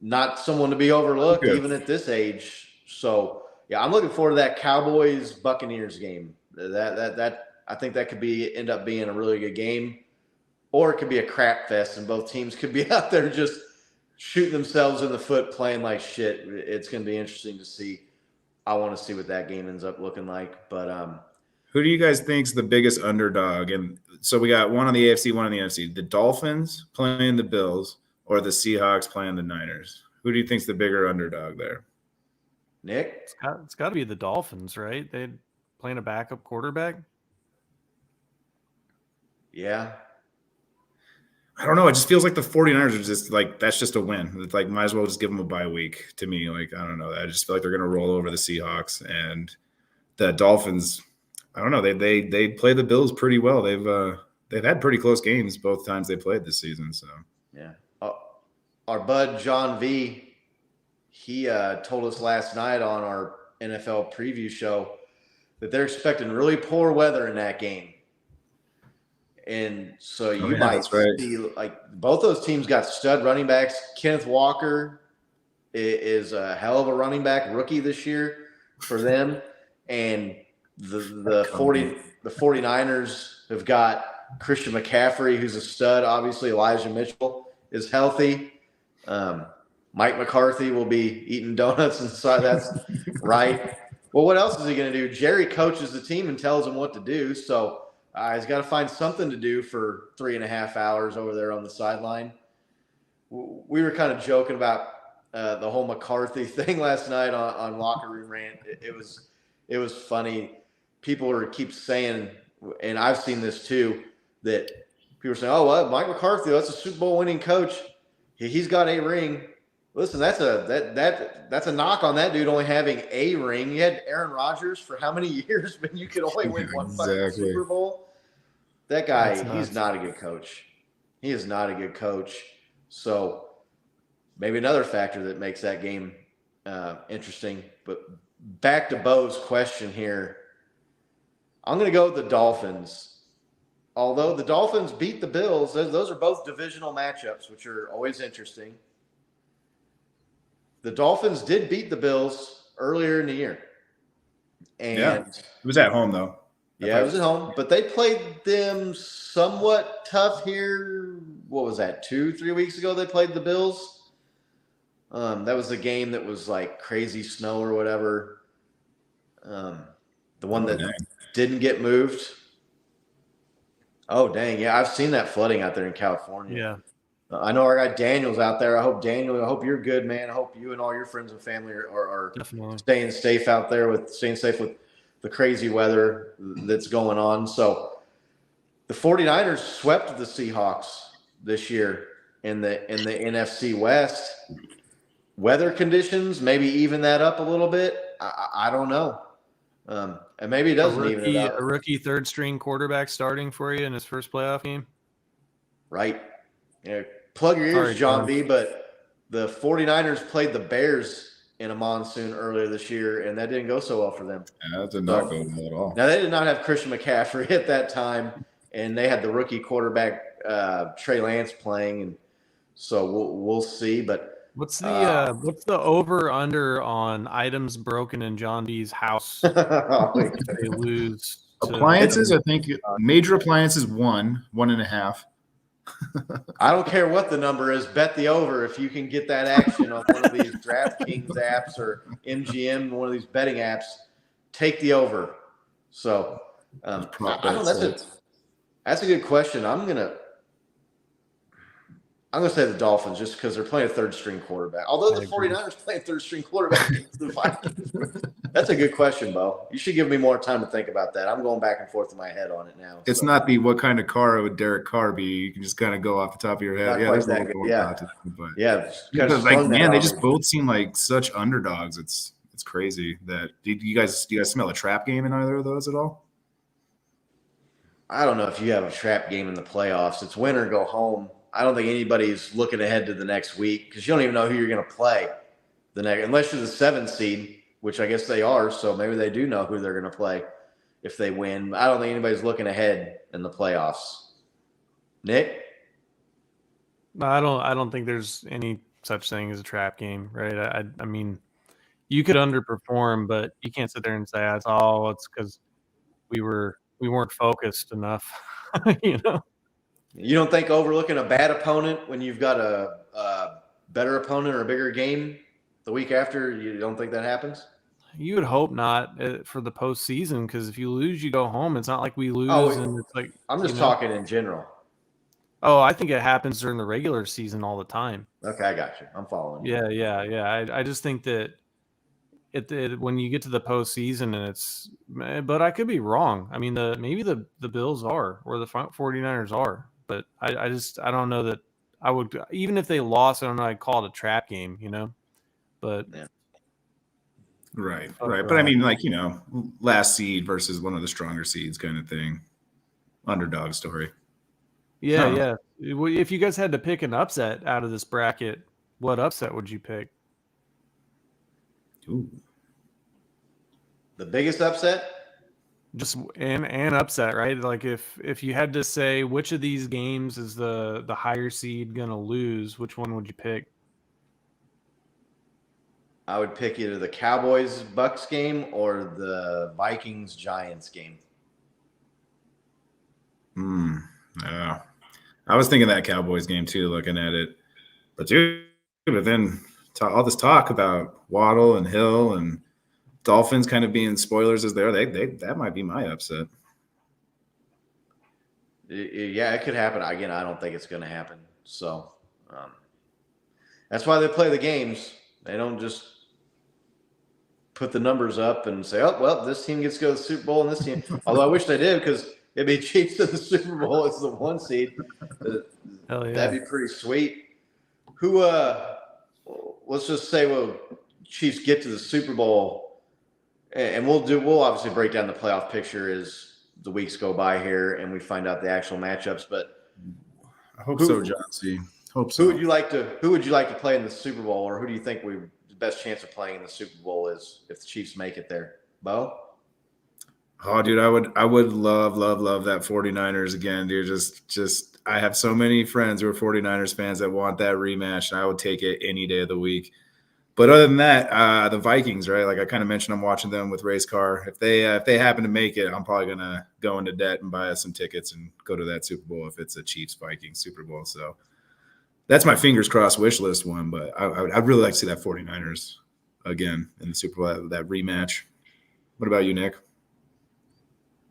not someone to be overlooked even at this age. So, yeah, I'm looking forward to that Cowboys Buccaneers game. That I think that could end up being a really good game, or it could be a crap fest, and both teams could be out there just shooting themselves in the foot, playing like shit. It's going to be interesting to see. I want to see what that game ends up looking like. But who do you guys think's the biggest underdog? And so we got one on the AFC, one on the NFC. The Dolphins playing the Bills, or the Seahawks playing the Niners? Who do you think's the bigger underdog there? Nick? It's got to be the Dolphins, right? They playing a backup quarterback. Yeah. I don't know. It just feels like the 49ers are just like, that's just a win. It's like, might as well just give them a bye week to me. Like, I don't know. I just feel like they're going to roll over the Seahawks, and the Dolphins. I don't know. They play the Bills pretty well. They've had pretty close games both times they played this season. So yeah. Our bud John V, he told us last night on our NFL preview show that they're expecting really poor weather in that game. And so you might see, like, both those teams got stud running backs. Kenneth Walker is a hell of a running back rookie this year for them. And the 49ers have got Christian McCaffrey, who's a stud. Obviously, Elijah Mitchell is healthy. Mike McCarthy will be eating donuts inside. That's right. Well, what else is he going to do? Jerry coaches the team and tells him what to do. So he's got to find something to do for 3.5 hours over there on the sideline. We were kind of joking about the whole McCarthy thing last night on Locker Room Rant. It was funny. People keep saying, and I've seen this too, that people are saying, "Oh, well, Mike McCarthy, that's a Super Bowl winning coach. He's got a ring." Listen, that's a knock on that dude only having a ring. You had Aaron Rodgers for how many years, but you could only win one fucking Super Bowl. That guy, he's not a good coach. He is not a good coach. So maybe another factor that makes that game interesting. But back to Bo's question here. I'm going to go with the Dolphins. Although the Dolphins beat the Bills, those are both divisional matchups, which are always interesting. The Dolphins did beat the Bills earlier in the year. And it was at home, though. Yeah, it was at home. But they played them somewhat tough here. What was that, 2-3 weeks ago they played the Bills? That was the game that was like crazy snow or whatever. The one that didn't get moved. Oh, dang. Yeah, I've seen that flooding out there in California. Yeah. I know our guy Daniel's out there. I hope you're good, man. I hope you and all your friends and family are staying safe out there staying safe with the crazy weather that's going on. So the 49ers swept the Seahawks this year in the NFC West. Weather conditions maybe even that up a little bit. I don't know. And maybe it doesn't even it out. A rookie third string quarterback starting for you in his first playoff game. Right. Yeah, plug your ears, John B. But the 49ers played the Bears in a monsoon earlier this year, and that didn't go so well for them. Yeah, that did not go well at all. Now, they did not have Christian McCaffrey at that time, and they had the rookie quarterback Trey Lance playing, and so we'll see. But What's the over under on items broken in John D's house if they lose? Appliances, I think major appliances 1.5. I don't care what the number is. Bet the over if you can get that action on one of these DraftKings apps or MGM, one of these betting apps. Take the over. So I don't know. That's a good question. I'm gonna say the Dolphins just because they're playing a third string quarterback. Although the 49ers play a third string quarterback against the Vikings. That's a good question, Bo. You should give me more time to think about that. I'm going back and forth in my head on it now. It's not the what kind of car would Derek Carr be. You can just kind of go off the top of your head. Yeah, there's that good. Yeah. Because like, man, they just both seem like such underdogs. It's crazy that do you guys smell a trap game in either of those at all? I don't know if you have a trap game in the playoffs. It's win or go home. I don't think anybody's looking ahead to the next week because you don't even know who you're going to play the next, unless you're the 7th seed, which I guess they are. So maybe they do know who they're going to play if they win. I don't think anybody's looking ahead in the playoffs. Nick? No, I don't think there's any such thing as a trap game, right? I mean, you could underperform, but you can't sit there and say it's because we weren't focused enough, you know. You don't think overlooking a bad opponent when you've got a better opponent or a bigger game the week after, you don't think that happens? You would hope not for the postseason because if you lose, you go home. It's not like we lose. And it's like I'm just talking in general. Oh, I think it happens during the regular season all the time. Okay, I got you. I'm following you. Yeah. I just think that when you get to the postseason but I could be wrong. I mean, maybe the Bills are or the 49ers are. But I don't know that I would, even if they lost, I don't know, I'd call it a trap game, you know? But yeah. Right. But I mean, like, last seed versus one of the stronger seeds kind of thing. Underdog story. Yeah. If you guys had to pick an upset out of this bracket, what upset would you pick? Ooh. The biggest upset? Just an upset, right? Like if you had to say which of these games is the higher seed gonna lose, which one would you pick? I would pick either the Cowboys-Bucks game or the Vikings-Giants game. Yeah. I was thinking that Cowboys game too, looking at it. But then all this talk about Waddle and Hill and Dolphins kind of being spoilers as they are, that might be my upset. Yeah, it could happen. Again, I don't think it's going to happen. So that's why they play the games. They don't just put the numbers up and say, oh, well, this team gets to go to the Super Bowl and this team. Although I wish they did because it'd be Chiefs to the Super Bowl as the 1 seed. Hell yeah. That'd be pretty sweet. Let's just say, Chiefs get to the Super Bowl. And we'll obviously break down the playoff picture as the weeks go by here and we find out the actual matchups. But I hope so, John C. Hope so. Who would you like to play in the Super Bowl, or who do you think the best chance of playing in the Super Bowl is if the Chiefs make it there? Bo? Oh, dude, I would love that 49ers again, dude. Just I have so many friends who are 49ers fans that want that rematch, and I would take it any day of the week. But other than that, the Vikings, right? Like I kind of mentioned, I'm watching them with race car. If they happen to make it, I'm probably gonna go into debt and buy us some tickets and go to that Super Bowl if it's a Chiefs-Vikings Super Bowl. So that's my fingers crossed wish list one. But I'd really like to see that 49ers again in the Super Bowl, that rematch. What about you, Nick?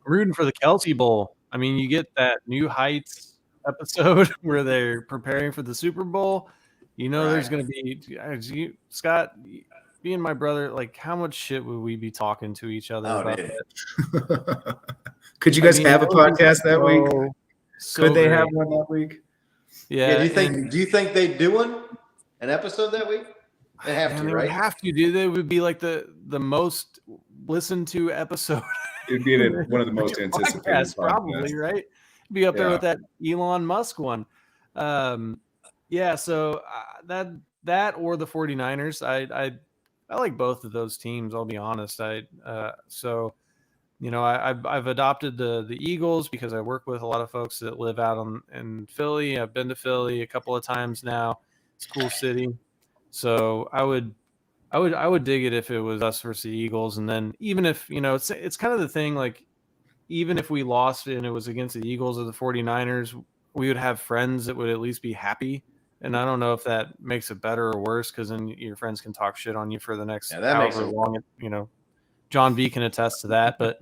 I'm rooting for the Kelsey Bowl. I mean, you get that New Heights episode where they're preparing for the Super Bowl. There's going to be Scott, me and my brother. Like, how much shit would we be talking to each other about that? Could you guys have a podcast that week? Could they have one that week? Yeah. Do you think they'd do an episode that week? They have to, they right? Would have to, dude. They would be like the most listened to episode. It'd be one of the most anticipated podcasts, probably, right? It'd be up there with that Elon Musk one. Yeah, so that or the 49ers, I like both of those teams. I'll be honest. I've adopted the Eagles because I work with a lot of folks that live out in Philly. I've been to Philly a couple of times now. It's a cool city. So I would dig it if it was us versus the Eagles, and then even if it's kind of the thing like even if we lost and it was against the Eagles or the 49ers, we would have friends that would at least be happy. And I don't know if that makes it better or worse because then your friends can talk shit on you for the next Yeah, that makes however it long. John B can attest to that. But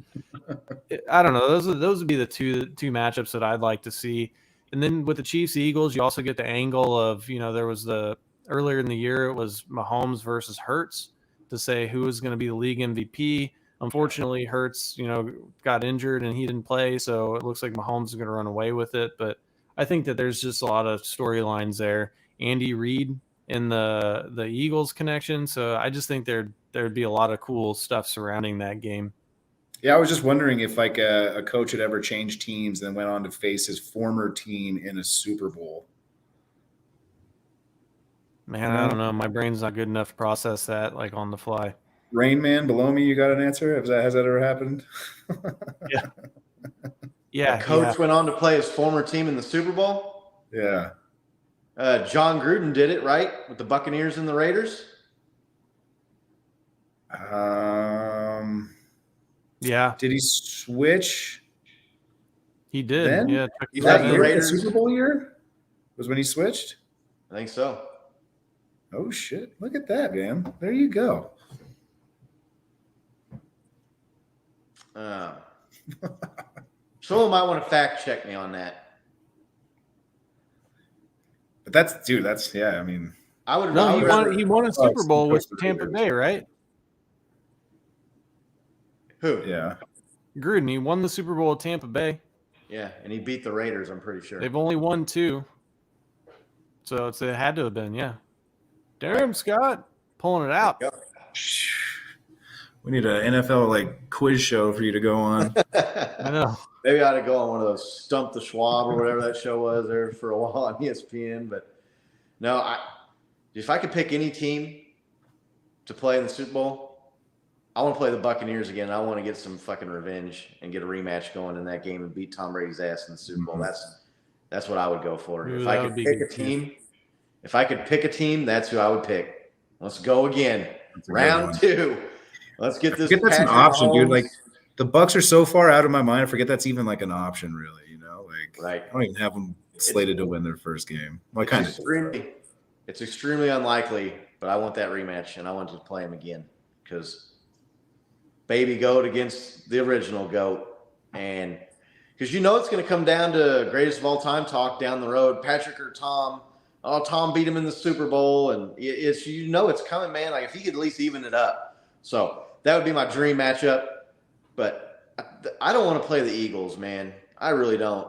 I don't know. Those would be the two matchups that I'd like to see. And then with the Chiefs Eagles, you also get the angle of there was the earlier in the year it was Mahomes versus Hurts to say who was going to be the league MVP. Unfortunately, Hurts got injured and he didn't play, so it looks like Mahomes is going to run away with it. But I think that there's just a lot of storylines there. Andy Reid in the Eagles connection, so I just think there'd be a lot of cool stuff surrounding that game. Yeah, I was just wondering if like a coach had ever changed teams and then went on to face his former team in a Super Bowl. Man, I don't know. My brain's not good enough to process that like on the fly. Rain Man, below me, you got an answer? Has that ever happened? Yeah. Yeah. A coach went on to play his former team in the Super Bowl. Yeah. John Gruden did it, right? With the Buccaneers and the Raiders. Yeah. Did he switch? He did. Then? Yeah. He Yeah, had the Raiders. Super Bowl year? Was when he switched? I think so. Oh shit. Look at that, man. There you go. Someone might want to fact check me on that. But that's yeah, I mean, I would he won a Super Bowl with Tampa Bay, right? Who? Yeah. Gruden, he won the Super Bowl with Tampa Bay. Yeah, and he beat the Raiders, I'm pretty sure. They've only won 2. So it had to have been, yeah. Damn, Scott, pulling it out. We need an NFL like quiz show for you to go on. I know. Maybe I ought to go on one of those Stump the Schwab or whatever that show was there for a while on ESPN. But no, if I could pick any team to play in the Super Bowl, I want to play the Buccaneers again. I want to get some fucking revenge and get a rematch going in that game and beat Tom Brady's ass in the Super Bowl. That's what I would go for. Ooh, if I could pick a team, that's who I would pick. Let's go again. Round 2. Let's get this. That's an option, Mahomes. dude. Like the Bucks are so far out of my mind. I forget that's even like an option, really. Like right. I don't even have them slated to win their first game. What kind of? It's extremely unlikely, but I want that rematch and I want to play him again because baby goat against the original goat, and because it's going to come down to greatest of all time talk down the road. Patrick or Tom. Oh, Tom beat him in the Super Bowl, and it's coming, man. Like if he could at least even it up. So that would be my dream matchup, but I don't want to play the Eagles, man. I really don't.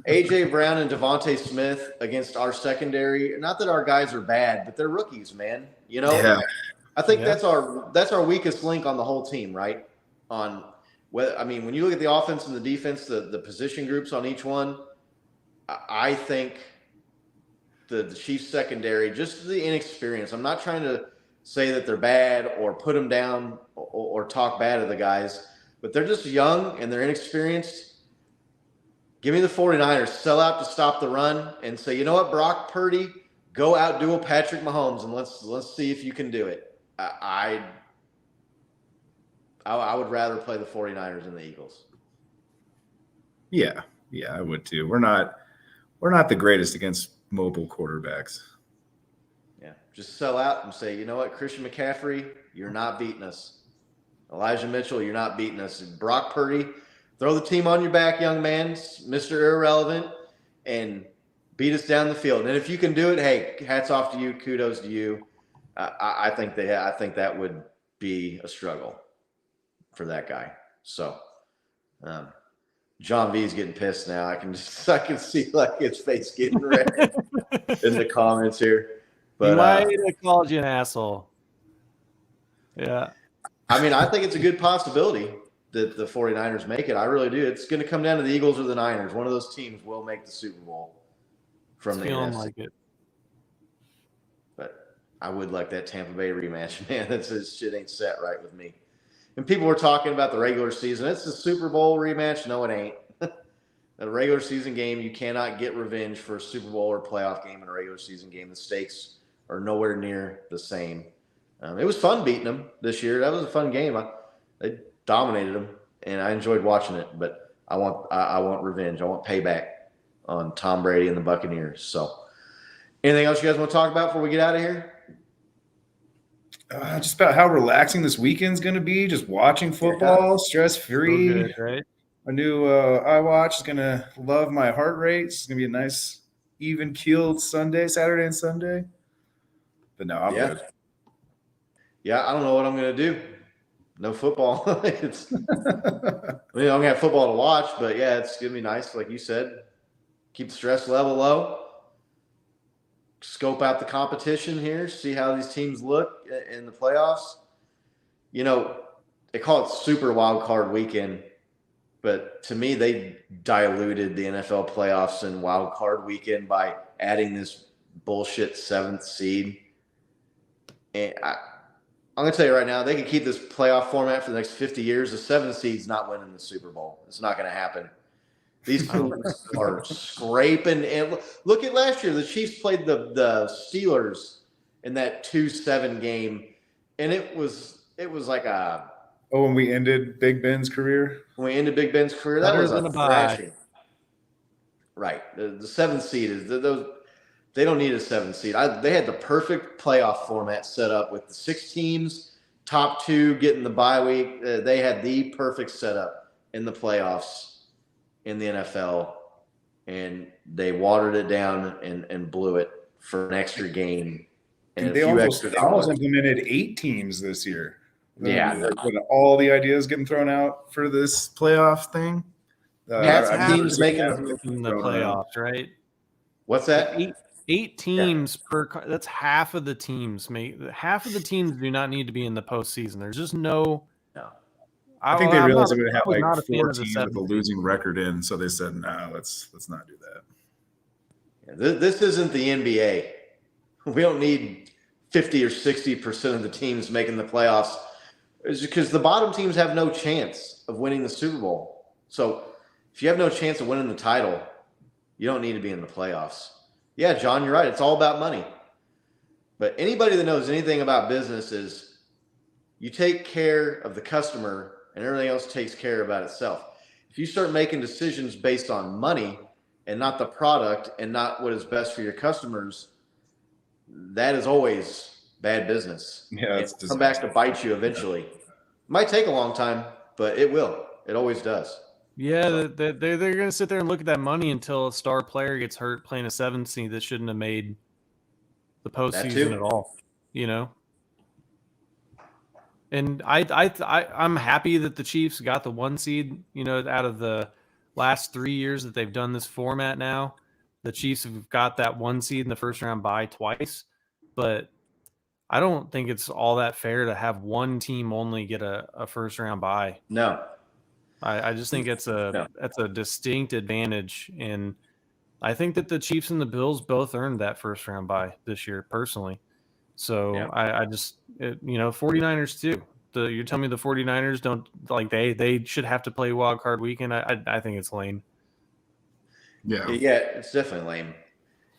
A.J. Brown and Devontae Smith against our secondary. Not that our guys are bad, but they're rookies, man. Yeah. I think that's our weakest link on the whole team, right? When you look at the offense and the defense, the position groups on each one, I think the Chiefs secondary, just the inexperience. I'm not trying to say that they're bad or put them down or talk bad of the guys, but they're just young and they're inexperienced. Give me the 49ers. Sell out to stop the run and say, you know what, Brock Purdy, go outduel Patrick Mahomes and let's see if you can do it. I would rather play the 49ers than the Eagles. Yeah, I would too. We're not the greatest against mobile quarterbacks. Yeah, just sell out and say, you know what, Christian McCaffrey, you're not beating us. Elijah Mitchell, you're not beating us. And Brock Purdy, throw the team on your back, young man, Mr. Irrelevant, and beat us down the field. And if you can do it, hey, hats off to you, kudos to you. I think that would be a struggle for that guy. So, John V is getting pissed now. I can see like his face getting red in the comments here. But he might have called you an asshole. Yeah. I mean, I think it's a good possibility that the 49ers make it. I really do. It's going to come down to the Eagles or the Niners. One of those teams will make the Super Bowl from the feeling NFC. like it. But I would like that Tampa Bay rematch, man. This shit ain't set right with me. And people were talking about the regular season. It's the Super Bowl rematch. No, it ain't. A regular season game, you cannot get revenge for a Super Bowl or playoff game in a regular season game. The stakes are nowhere near the same. It was fun beating them this year. That was a fun game. They dominated them, and I enjoyed watching it. But I want revenge. I want payback on Tom Brady and the Buccaneers. So, anything else you guys want to talk about before we get out of here? Just about how relaxing this weekend's going to be. Just watching football, stress-free. So good, right? My new iWatch is going to love my heart rate. It's going to be a nice, even-keeled Saturday and Sunday. But no, I'm good. Yeah, I don't know what I'm going to do. No football. I mean, I'm going to have football to watch, but yeah, it's going to be nice, like you said. Keep the stress level low. Scope out the competition here, see how these teams look in the playoffs. You know, they call it Super Wild Card Weekend, but to me, they diluted the NFL playoffs and Wild Card Weekend by adding this bullshit 7th seed. And I'm going to tell you right now, they can keep this playoff format for the next 50 years. The 7th seed's not winning the Super Bowl. It's not going to happen. These teams are scraping. And look at last year. The Chiefs played the Steelers in that 2-7 game, and it was like a. Oh, when we ended Big Ben's career? When we ended Big Ben's career, that was a thrashing. Right. The 7th seed is those. They don't need a 7th seed. They had the perfect playoff format set up with the 6 teams, top 2 getting the bye week. They had the perfect setup in the playoffs in the NFL, and they watered it down and blew it for an extra game. And they almost implemented 8 teams this year. Yeah. When all the ideas getting thrown out for this playoff thing. Teams making the playoffs, right? What's that? 8 teams per. That's half of the teams. Half of the teams do not need to be in the postseason. There's just no. I think they realized they would have like 4 teams with a losing record in, so they said, "No, let's not do that." Yeah, this isn't the NBA. We don't need 50 or 60% of the teams making the playoffs. It's because the bottom teams have no chance of winning the Super Bowl. So if you have no chance of winning the title, you don't need to be in the playoffs. Yeah, John, you're right. It's all about money. But anybody that knows anything about business is you take care of the customer and everything else takes care about itself. If you start making decisions based on money and not the product and not what is best for your customers, that is always bad business. Yeah, it's come back to bite you eventually. It might take a long time, but it will. It always does. Yeah, they're going to sit there and look at that money until a star player gets hurt playing a 7th seed that shouldn't have made the postseason at all. You know. And I'm happy that the Chiefs got the 1 seed, you know, out of the last 3 years that they've done this format now. The Chiefs have got that 1 seed in the first round bye twice. But I don't think it's all that fair to have one team only get a first round bye. No. I just think that's a distinct advantage. And I think that the Chiefs and the Bills both earned that first round bye this year, personally. So yeah. I just, 49ers too. You're telling me the 49ers don't like they should have to play wild card weekend. I think it's lame. Yeah, it's definitely lame.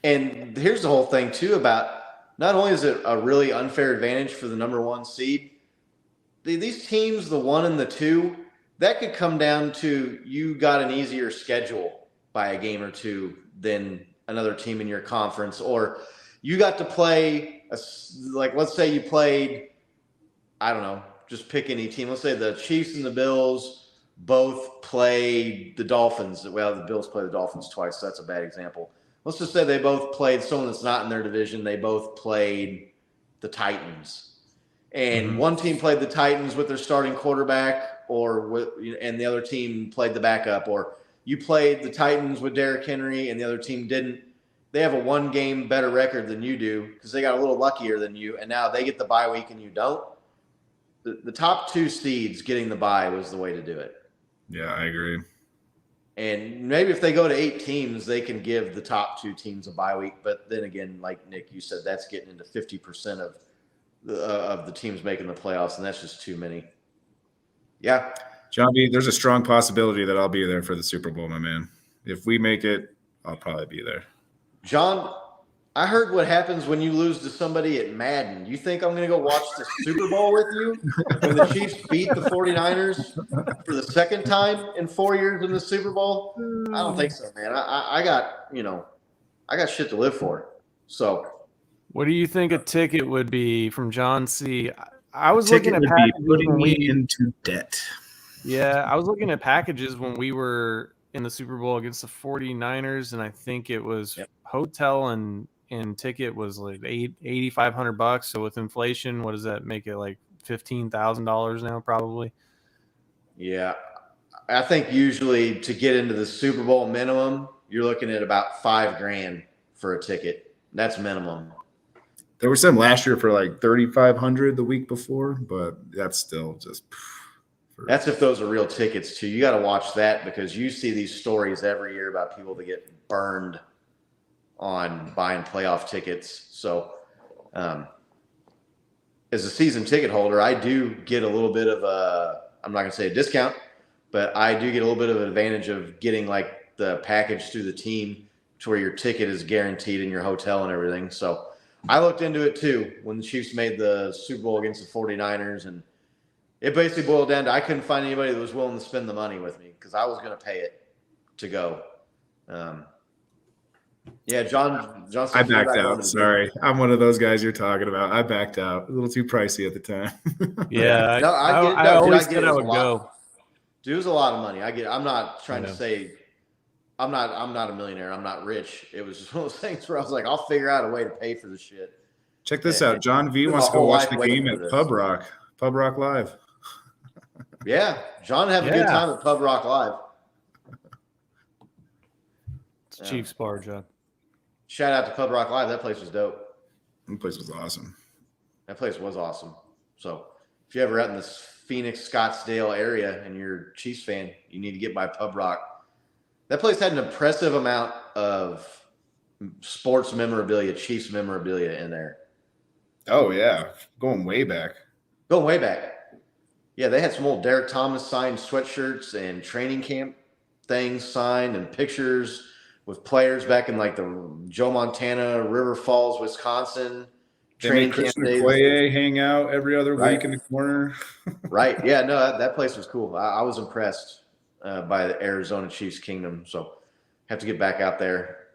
And here's the whole thing too about not only is it a really unfair advantage for the number 1 seed, these teams, the 1 and the 2, that could come down to you got an easier schedule by a game or 2 than another team in your conference, or you got to play. Let's say you played, I don't know, just pick any team. Let's say the Chiefs and the Bills both played the Dolphins. Well, the Bills play the Dolphins twice, so that's a bad example. Let's just say they both played someone that's not in their division. They both played the Titans. And one team played the Titans with their starting quarterback, and the other team played the backup. Or you played the Titans with Derrick Henry and the other team didn't. They have a 1-game better record than you do because they got a little luckier than you, and now they get the bye week and you don't. The top 2 seeds getting the bye was the way to do it. Yeah, I agree. And maybe if they go to 8 teams, they can give the top 2 teams a bye week. But then again, like Nick, you said, that's getting into 50% of the teams making the playoffs, and that's just too many. Yeah. John B., there's a strong possibility that I'll be there for the Super Bowl, my man. If we make it, I'll probably be there. John, I heard what happens when you lose to somebody at Madden. You think I'm going to go watch the Super Bowl with you when the Chiefs beat the 49ers for the second time in 4 years in the Super Bowl? I don't think so, man. I got, I got shit to live for. So, What do you think a ticket would be from John C? I was Ticket looking at would be packages putting when me we into debt. Yeah, I was looking at packages when we were in the Super Bowl against the 49ers, and I think it was hotel and ticket was like $8,500. So with inflation, what does that make it, like $15,000 now, probably? yeah, I think usually to get into the Super Bowl minimum, you're looking at about $5,000 for a ticket. That's minimum. There were some last year for like 3,500 the week before, but that's still just. That's if those are real tickets too. You got to watch that because you see these stories every year about people that get burned on buying playoff tickets. So, as a season ticket holder, I do get a little bit of I'm not going to say a discount, but I do get a little bit of an advantage of getting like the package through the team to where your ticket is guaranteed in your hotel and everything. So I looked into it too when the Chiefs made the Super Bowl against the 49ers, and it basically boiled down to I couldn't find anybody that was willing to spend the money with me because I was going to pay it to go. Yeah, John. I backed out. Sorry, I'm one of those guys you're talking about. I backed out. A little too pricey at the time. Yeah, no, I always said I would go. Dude, it was a lot of money. I'm not trying to say I'm not a millionaire. I'm not rich. It was just one of those things where I was like, I'll figure out a way to pay for the shit. Check this out. John V wants to go watch the game at Pub Rock Live. Yeah, John had a good time at Pub Rock Live. It's Chiefs bar, John. Shout out to Pub Rock Live. That place was dope. That place was awesome. That place was awesome. So if you're ever out in this Phoenix, Scottsdale area and you're a Chiefs fan, you need to get by Pub Rock. That place had an impressive amount of sports memorabilia, Chiefs memorabilia in there. Oh, yeah. Going way back. Going way back. Yeah, they had some old Derek Thomas signed sweatshirts and training camp things signed and pictures with players back in like the Joe Montana, River Falls, Wisconsin training camp days. Okoye hang out every other week in the corner. Right. Yeah, no, that place was cool. I was impressed by the Arizona Chiefs Kingdom. So have to get back out there.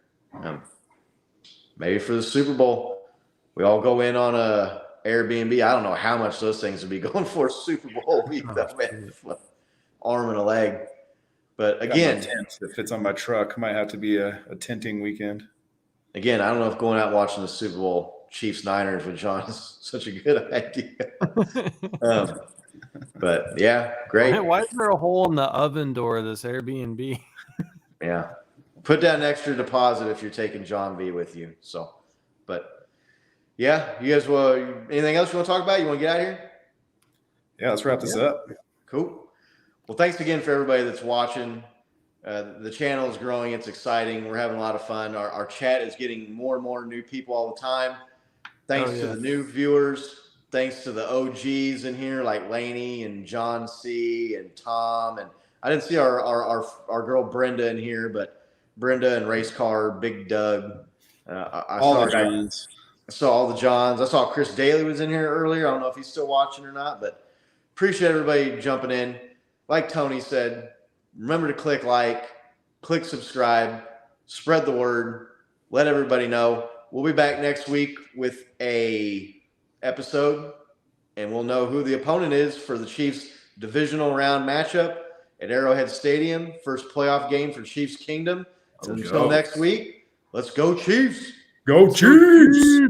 Maybe for the Super Bowl, we all go in on a Airbnb. I don't know how much those things would be going for Super Bowl week, though, man. Arm and a leg. But again, that fits on my truck. Might have to be a tenting weekend. Again, I don't know if going out and watching the Super Bowl Chiefs Niners with John is such a good idea. But yeah, great. Why is there a hole in the oven door of this Airbnb? Yeah, put down an extra deposit if you're taking John V with you. So, but yeah, you guys, anything else you want to talk about? You want to get out of here? Yeah, let's wrap this up. Cool. Well, thanks again for everybody that's watching. The channel is growing. It's exciting. We're having a lot of fun. Our chat is getting more and more new people all the time. Thanks to the new viewers. Thanks to the OGs in here like Laney and John C. and Tom. And I didn't see our girl Brenda in here, but Brenda and Race Car, Big Doug. I saw all the Johns. I saw Chris Daly was in here earlier. I don't know if he's still watching or not, but appreciate everybody jumping in. Like Tony said, remember to click like, click subscribe, spread the word, let everybody know. We'll be back next week with a episode, and we'll know who the opponent is for the Chiefs divisional round matchup at Arrowhead Stadium. First playoff game for Chiefs Kingdom. Until next week, let's go Chiefs. Go Chiefs.